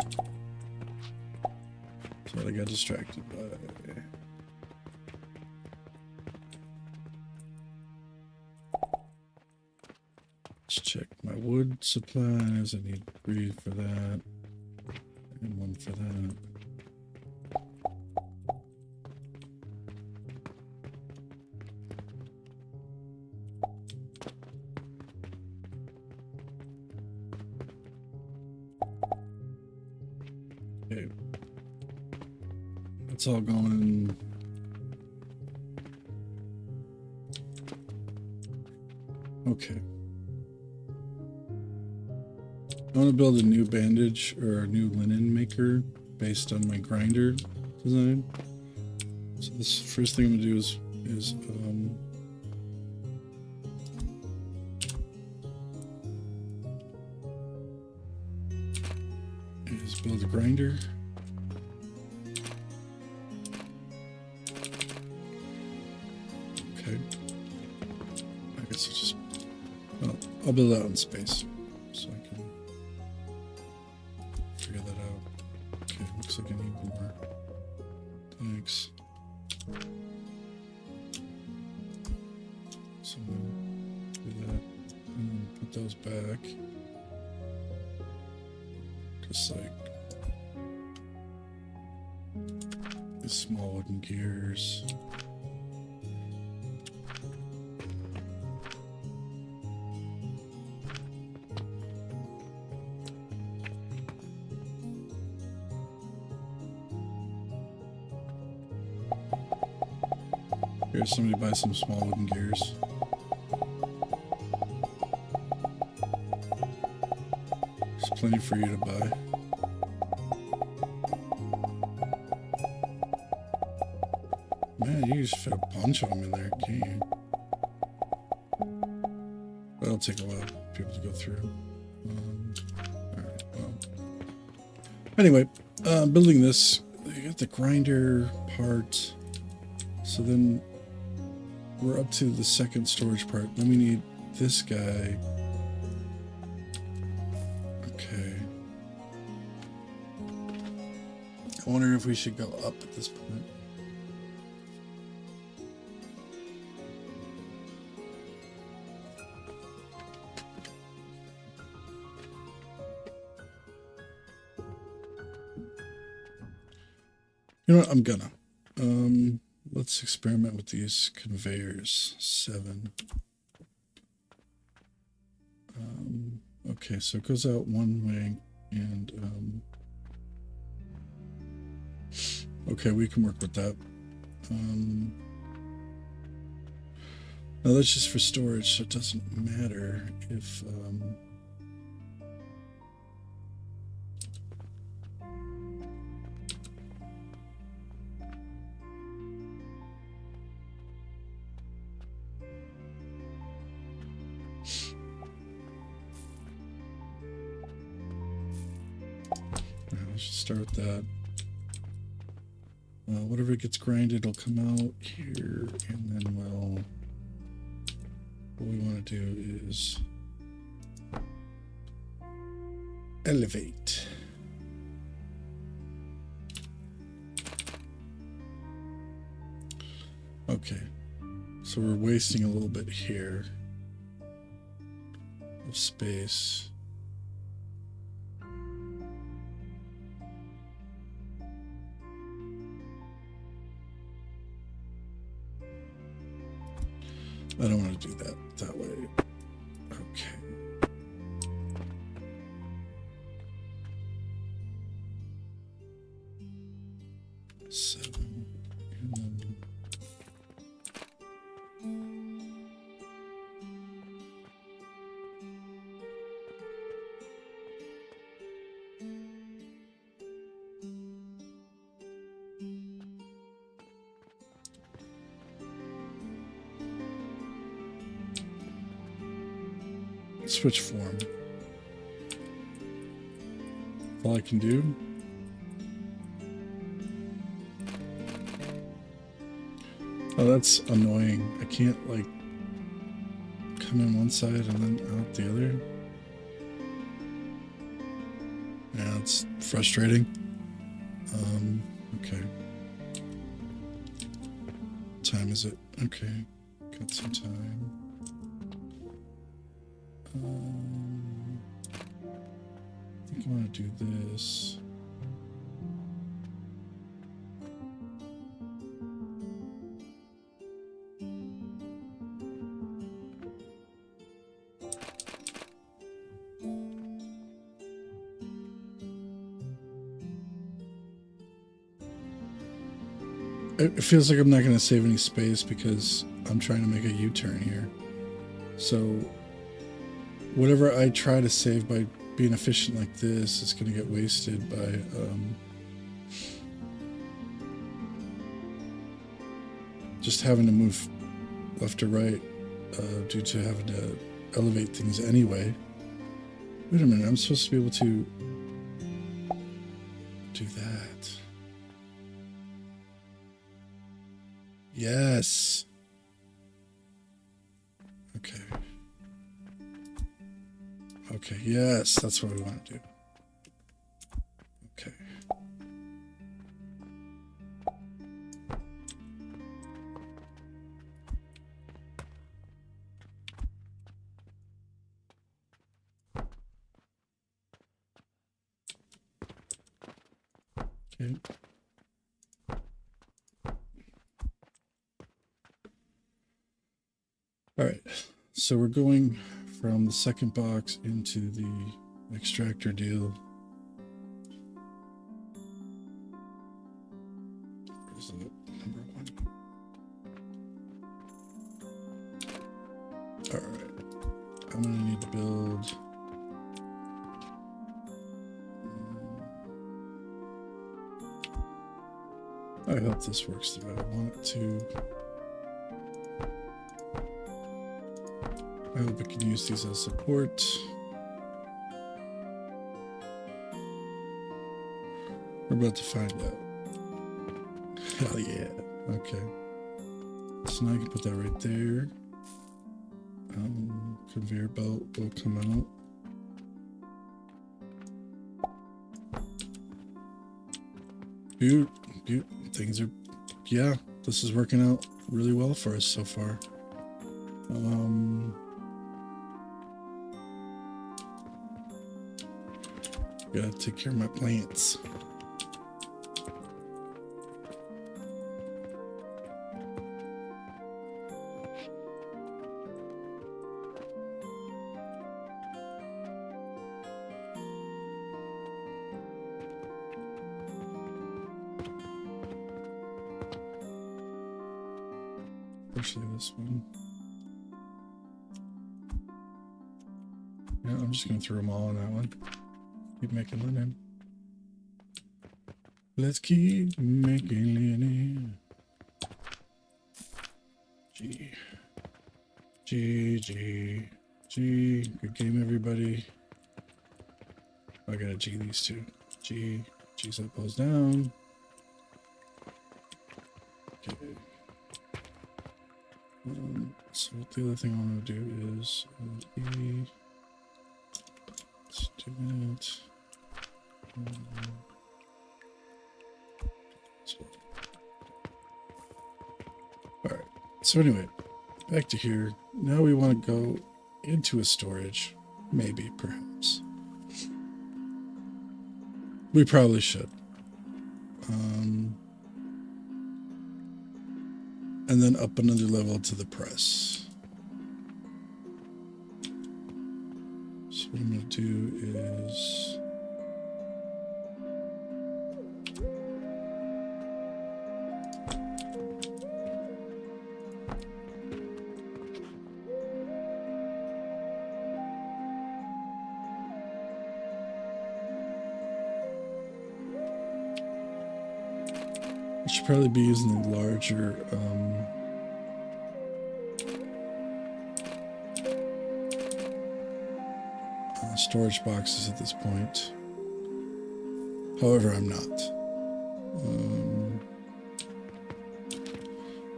That's what I got distracted by. Let's check my wood supplies. I need 3 for that. And 1 for that. Okay. It's all going. Okay. I want to build a new bandage or a new linen maker based on my grinder design. So this first thing I'm gonna do is build a grinder. Okay. I guess I'll just, well, I'll build out in space so I can figure that out. Okay, looks like I need more. Thanks. So I'm gonna do that and then put those back. Just like the small wooden gears. Here, somebody buy some small wooden gears. There's plenty for you to buy. Man, you just fit a bunch of them in there, can't you? That'll take a while for people to go through. Alright, well. Anyway, building this, you got the grinder part. So then we're up to the second storage part. Then we need this guy. Okay. I wonder if we should go up at this point. You know what? I'm gonna. Let's experiment with these conveyors. 7. Okay, so it goes out one way, and okay, we can work with that. Now that's just for storage, so it doesn't matter if let's just start with that. Whatever gets grinded will come out here, and then what we want to do is elevate. Okay, so we're wasting a little bit here of space. I don't want to do that way. Okay. Seven. And then switch form. All I can do. Oh, that's annoying. I can't like come in one side and then out the other. Yeah, it's frustrating. Okay. What time is it? Okay, got some time. I think I want to do this. It feels like I'm not going to save any space because I'm trying to make a U-turn here. So whatever I try to save by being efficient like this is going to get wasted by just having to move left or right due to having to elevate things anyway. Wait a minute, I'm supposed to be able to do that. Yes. Okay. Okay, yes, that's what we want to do. Okay. Okay. All right. So we're going from the second box into the extractor deal. Where's the number one? All right. I'm gonna need to build. I hope this works the way I want it to. I hope I can use these as support. We're about to find out. Hell yeah. Okay. So now I can put that right there. Conveyor belt will come out. Dude, things are, yeah, this is working out really well for us so far. Gotta take care of my plants. Especially this one. Yeah, I'm just gonna throw them all on that one. Keep making linen. Let's keep making linen. G. Good game, everybody. I gotta G these two. G's up, goes down. Okay. So the other thing I want to do is E. Let's do it. Alright, so anyway, back to here. Now we want to go into a storage. Maybe, perhaps. We probably should. And then up another level to the press. So what I'm going to do is... I should probably be using the larger storage boxes at this point. However, I'm not.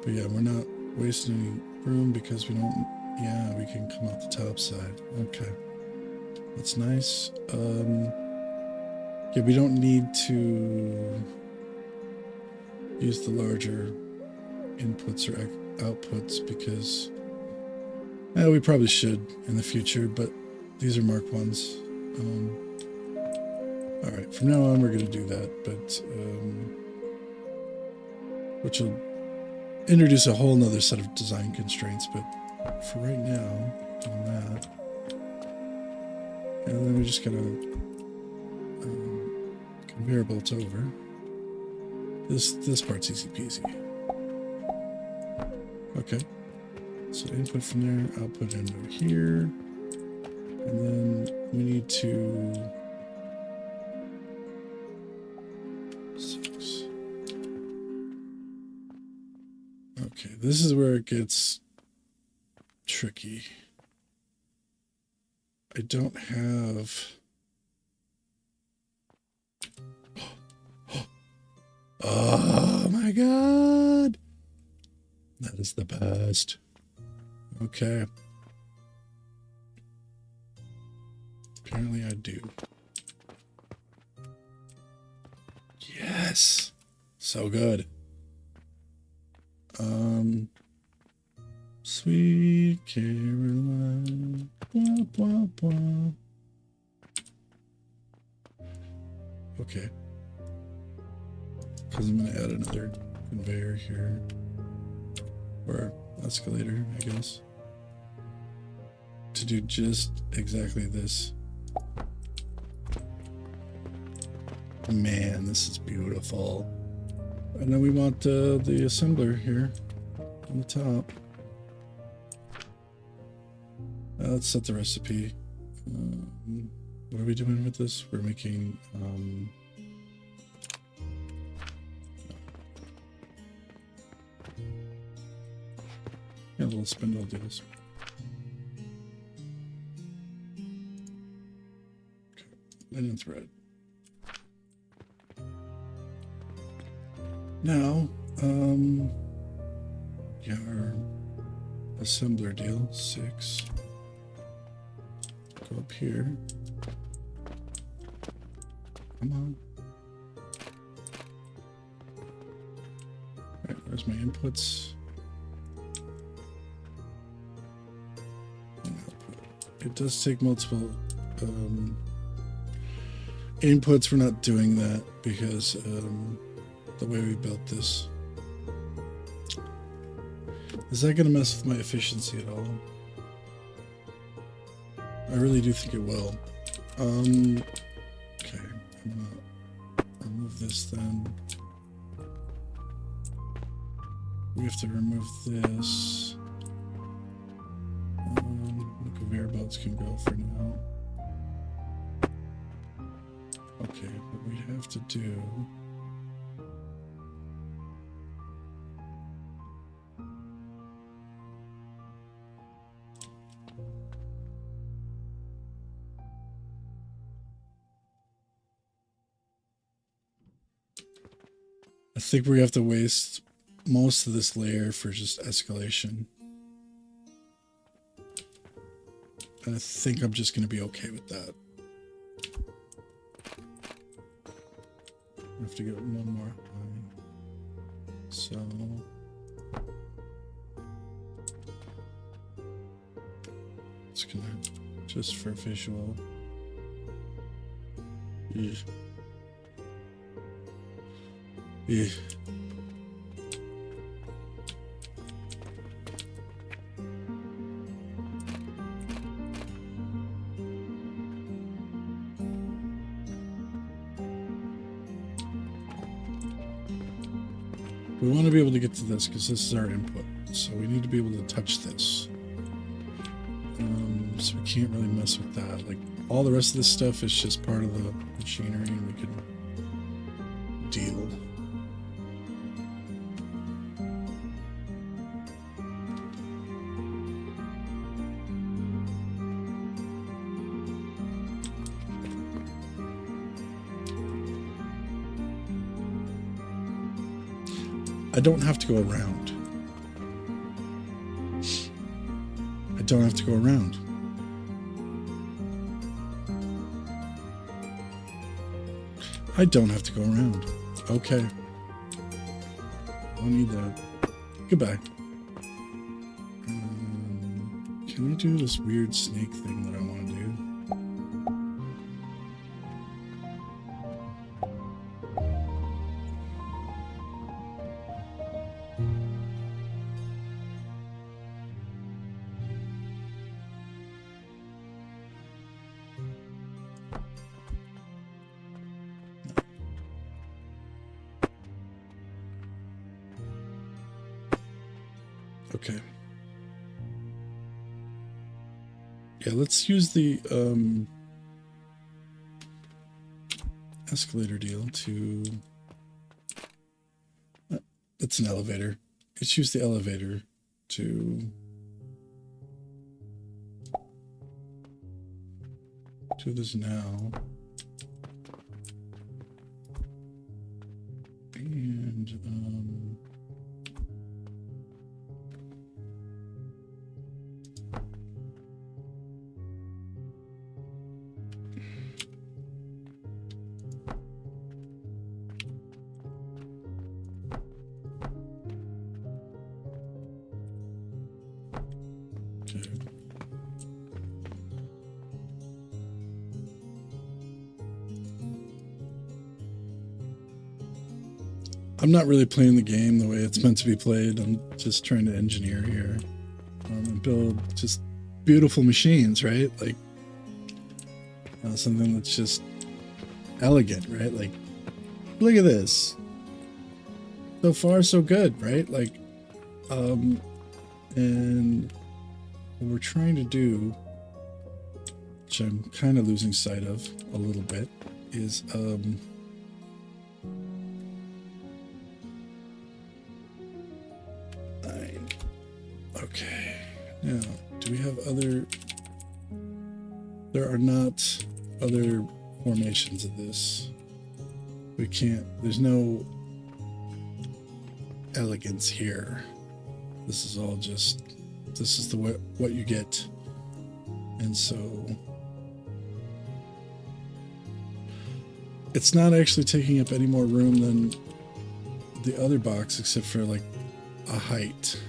But yeah, we're not wasting any room because we don't... Yeah, we can come out the top side. Okay. That's nice. Yeah, we don't need to use the larger inputs or outputs because we probably should in the future, but these are Mark 1s. All right, from now on we're going to do that, but which will introduce a whole nother set of design constraints, but for right now, doing that. And then we just got to conveyor belt over. This part's easy peasy. Okay. So input from there, output in over here. And then we need to... 6. Okay, this is where it gets tricky. I don't have... Oh my god! That is the best. Okay. Apparently I do. Yes! So good. Sweet Caroline. Blah, blah, blah. Okay. because I'm going to add another conveyor here. Or escalator, I guess. To do just exactly this. Man, this is beautiful. And then we want the assembler here on the top. Let's set the recipe. What are we doing with this? We're making yeah, little spindle deals. Okay. Linen thread. Now, yeah, our assembler deal, 6. Go up here. Come on. Alright, where's my inputs? And output. It does take multiple inputs. We're not doing that because the way we built this. Is that going to mess with my efficiency at all? I really do think it will. Okay, I'm gonna remove this then. We have to remove this. The conveyor belts can go for now. Okay, what we have to do. I think we have to waste most of this layer for just escalation. And I think I'm just going to be okay with that. I have to get one more high. So... it's going to, just for visual. Yeah. Yeah. We want to be able to get to this because this is our input. So we need to be able to touch this. So we can't really mess with that. Like all the rest of this stuff is just part of the machinery and we can deal. I don't have to go around. I don't have to go around. I don't have to go around. Okay. I don't need that. Goodbye. Can we do this weird snake thing that I want to do? Okay. Yeah, let's use the escalator deal to... it's an elevator. Let's use the elevator to do this now. And I'm not really playing the game the way it's meant to be played. I'm just trying to engineer here and build just beautiful machines, right? Like something that's just elegant, right? Like, look at this. So far, so good, right? Like, and what we're trying to do, which I'm kind of losing sight of a little bit, is okay. Now, do we have other? There are not other formations of this. We can't. There's no elegance here. This is all just. This is the what you get, and so it's not actually taking up any more room than the other box, except for like a height.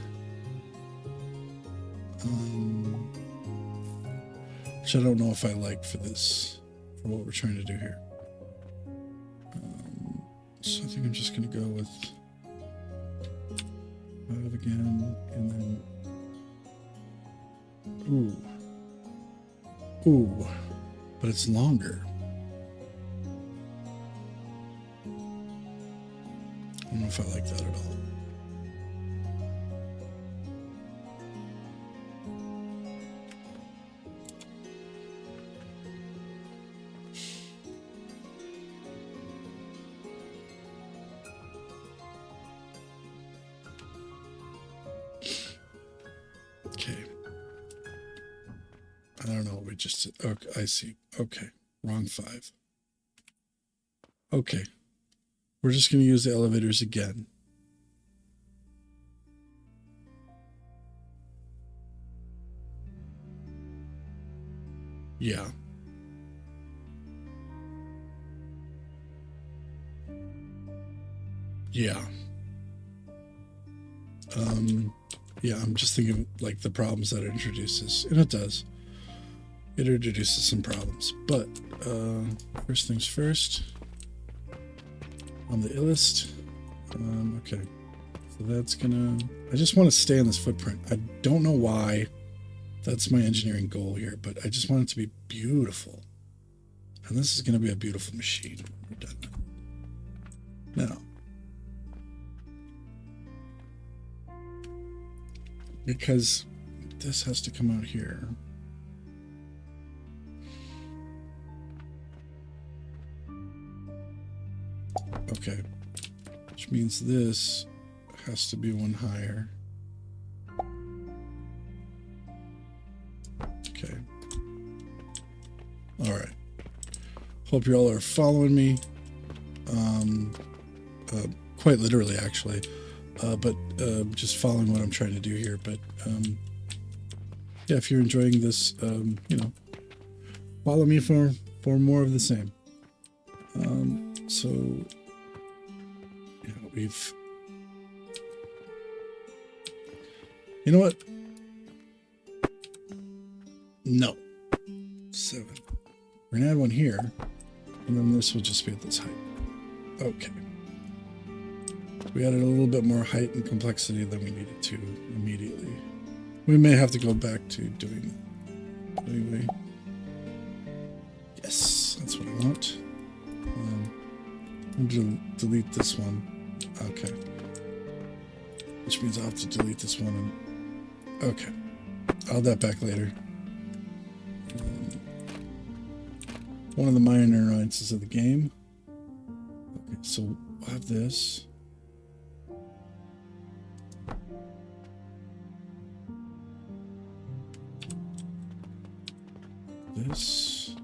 Which I don't know if I like for this, for what we're trying to do here. So I think I'm just going to go with 5 again, and then ooh, but it's longer. I don't know if I like that at all. Okay. I don't know what we just did. Okay, I see. Okay. Wrong 5. Okay. We're just going to use the elevators again. Yeah. Yeah. Yeah, I'm just thinking like the problems that it introduces, and it does. It introduces some problems, but first things first. On the illest, okay. So that's gonna. I just want to stay on this footprint. I don't know why. That's my engineering goal here, but I just want it to be beautiful, and this is gonna be a beautiful machine. We're done now. Because this has to come out here. Okay. Which means this has to be one higher. Okay. All right. Hope you all are following me. Quite literally, actually. But just following what I'm trying to do here. But yeah, if you're enjoying this, you know, follow me for more of the same. So yeah, we've. You know what? No. 7. We're gonna add one here, and then this will just be at this height. Okay. We added a little bit more height and complexity than we needed to immediately. We may have to go back to doing that. Anyway. Yes, that's what I want. I'm going to delete this one. Okay. Which means I'll have to delete this one. Okay. I'll add that back later. One of the minor annoyances of the game. Okay, so we'll have this. This.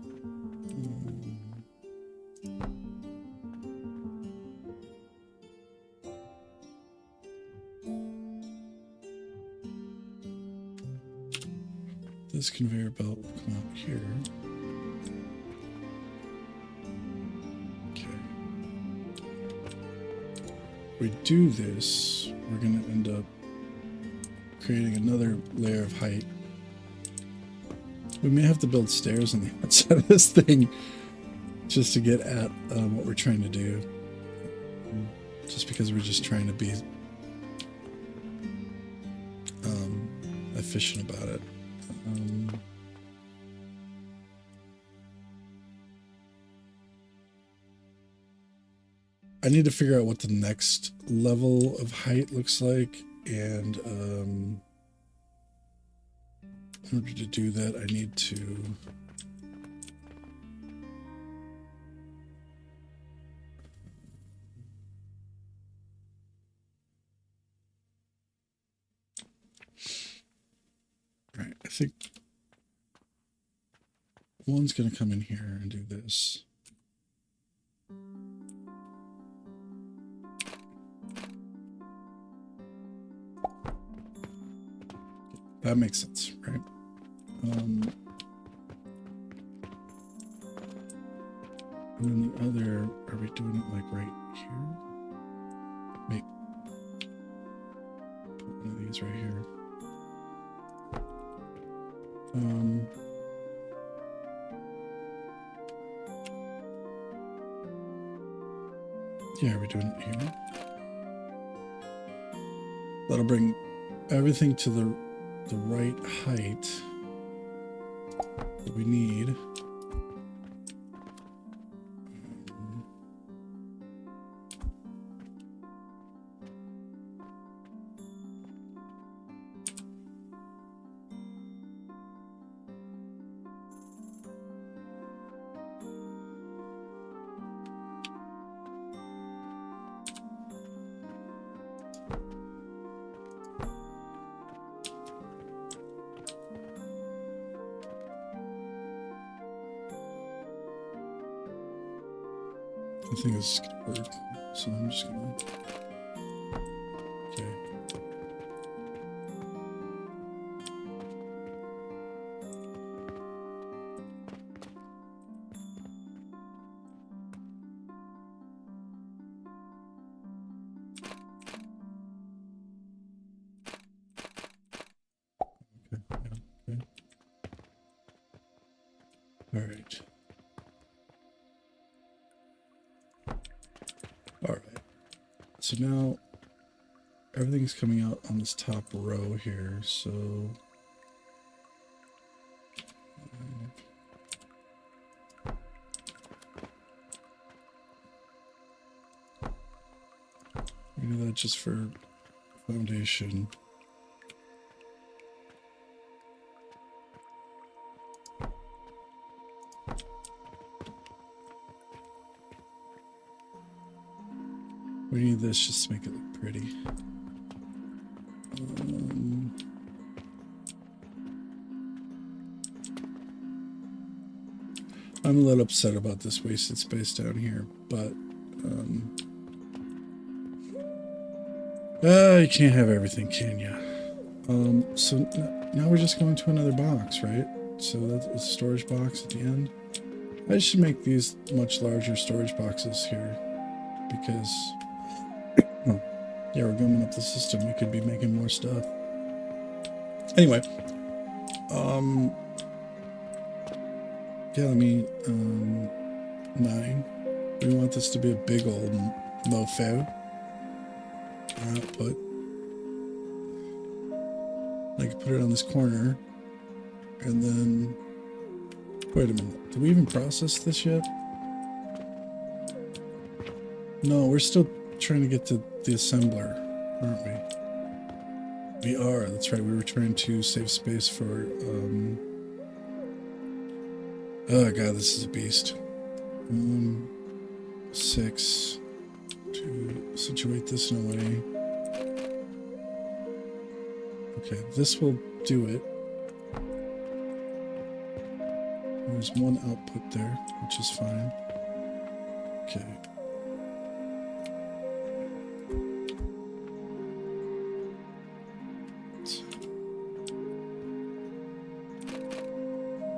This conveyor belt will come out here. Okay. If we do this, we're going to end up creating another layer of height. We may have to build stairs on the outside of this thing just to get at what we're trying to do. just because we're just trying to be efficient about it. I need to figure out what the next level of height looks like, and in order to do that, I need to right, I think one's going to come in here and do this. That makes sense, right? And then the other, are we doing it like right here? Maybe put one of these right here. Yeah, we're doing it here. That'll bring everything to the right height that we need. I think this is gonna work, so I'm just gonna, okay. Okay, yeah, okay. All right. All right. So now everything's coming out on this top row here, so we do that just for foundation. We need this just to make it look pretty. I'm a little upset about this wasted space down here, but you can't have everything, can you? So now we're just going to another box, right? So that's a storage box at the end. I should make these much larger storage boxes here because, yeah, we're gumming up the system. We could be making more stuff. Anyway, yeah, let me, 9. We want this to be a big old mofo. Our output. I can put it on this corner, and then, wait a minute, did we even process this yet? No, we're still trying to get to the assembler, aren't we? We are, that's right, we were trying to save space for, oh god, this is a beast. 6, to situate this in a way. Okay, this will do it. There's one output there, which is fine. Okay.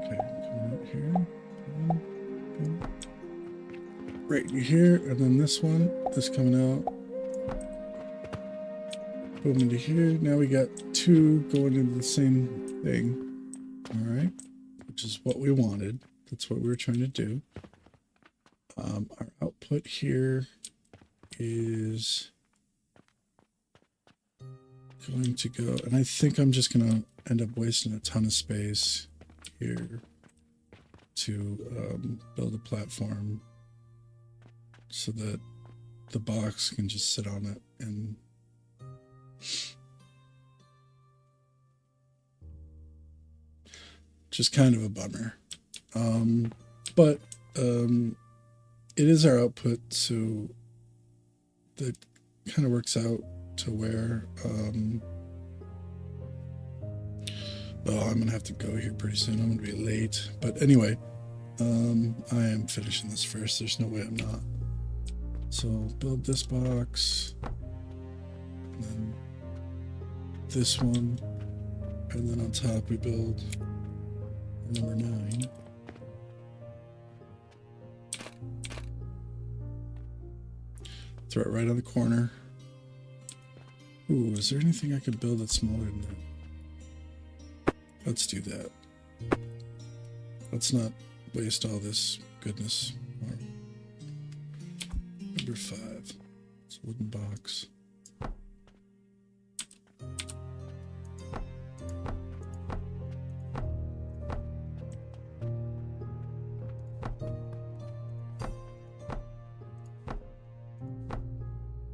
Okay, come out here. Right here, and then this one is coming out. Boom into here. Now we got 2 going into the same thing. All right, which is what we wanted. That's what we were trying to do. Our output here is going to go, and I think I'm just going to end up wasting a ton of space here to build a platform so that the box can just sit on it, and just kind of a bummer. But it is our output, so that kind of works out to where oh, I'm gonna have to go here pretty soon. I'm gonna be late, but anyway, I am finishing this first. There's no way I'm not. So build this box, and then this one, and then on top we build number 9. Throw it right on the corner. Ooh, is there anything I could build that's smaller than that? Let's do that. Let's not waste all this goodness. Number 5. It's a wooden box.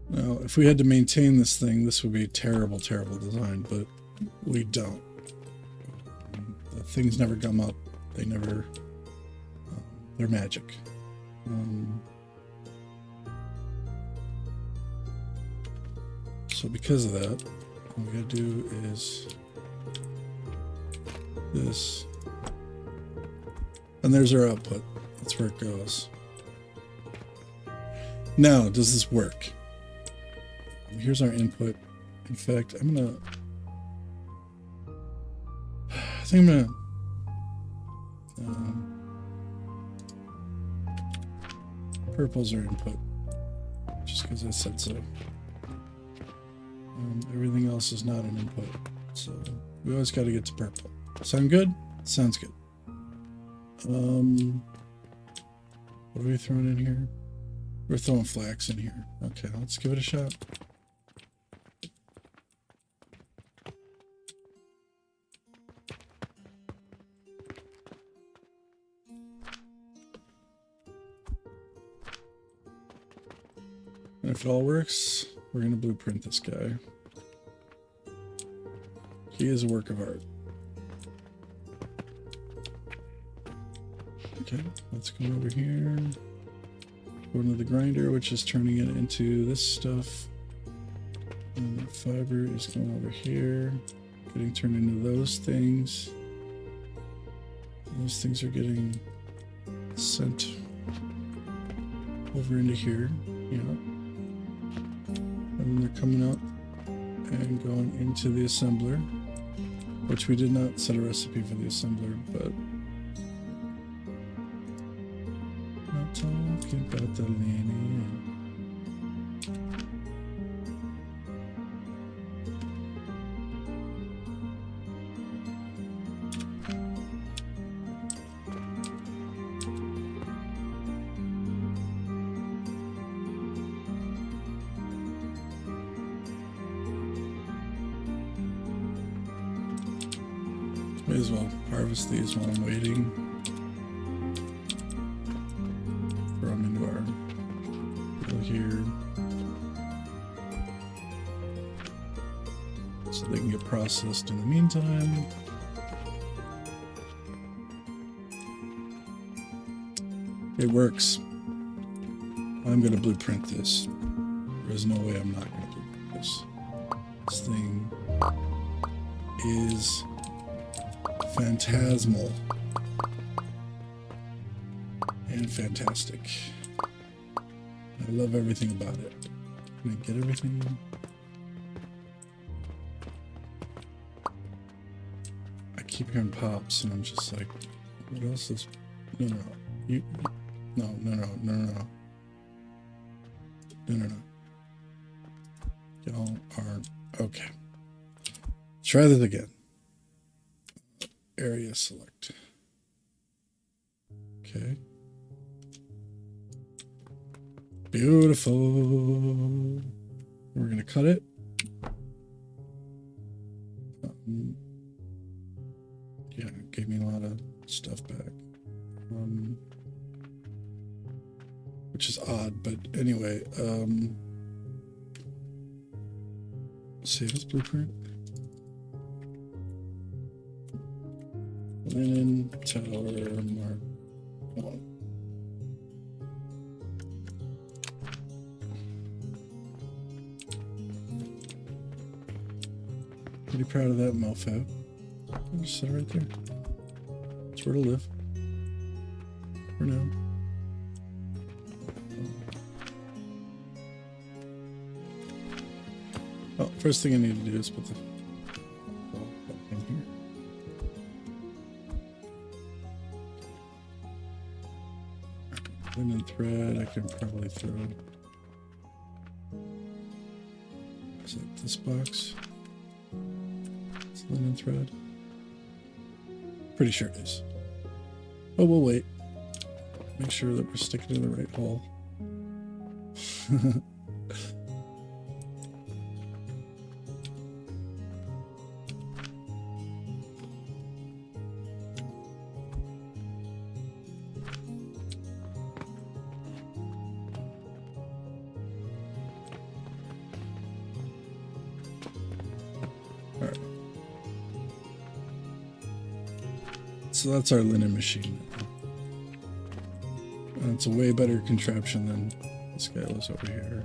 Now, if we had to maintain this thing, this would be a terrible, terrible design, but we don't. The things never gum up. They never... they're magic. So because of that, all we gotta do is this. And there's our output. That's where it goes. Now, does this work? Here's our input. In fact, I think I'm gonna purple's our input, just because I said so. Everything else is not an input, so we always got to get to purple. Sound good? Sounds good. What are we throwing in here? We're throwing flax in here. Okay, let's give it a shot. And if it all works, we're going to blueprint this guy. He is a work of art. Okay, let's go over here. Go into the grinder, which is turning it into this stuff. And the fiber is going over here, getting turned into those things. Those things are getting sent over into here, you know. And they're coming up and going into the assembler, which we did not set a recipe for the assembler, but not talking about the lineage. May as well harvest these while I'm waiting. Throw them into our wheel here, so they can get processed in the meantime. It works. I'm going to blueprint this. There's no way I'm not going to blueprint this. This thing is phantasmal and fantastic. I love everything about it. Can I get everything? I keep hearing pops and I'm just like, what else is... No. Y'all aren't... Okay. Try that again. Area select. Okay. Beautiful. We're gonna cut it. Yeah, it gave me a lot of stuff back. Which is odd, but anyway, save as blueprint. Linen tower mark 1. Pretty proud of that mofo. I'll just set it right there. It's where to live. For now. Oh, first thing I need to do is put the ball back in here. Linen thread, I can probably throw. Is that this box? It's linen thread. Pretty sure it is. Oh, we'll wait. Make sure that we're sticking in the right hole. Alright. So that's our linen machine. And it's a way better contraption than this guy was over here.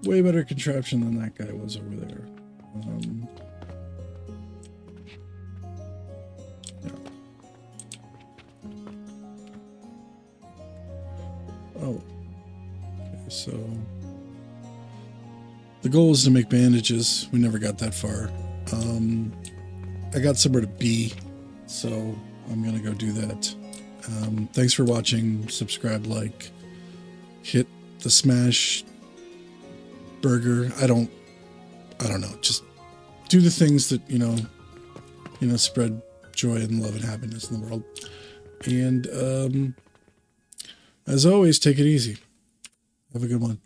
Way better contraption than that guy was over there. Yeah. Oh. Okay, so the goal is to make bandages. We never got that far. I got somewhere to be, so I'm gonna go do that. Thanks for watching. Subscribe, like, hit the smash burger. I don't know. Just do the things that spread joy and love and happiness in the world. And as always, take it easy. Have a good one.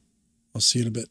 I'll see you in a bit.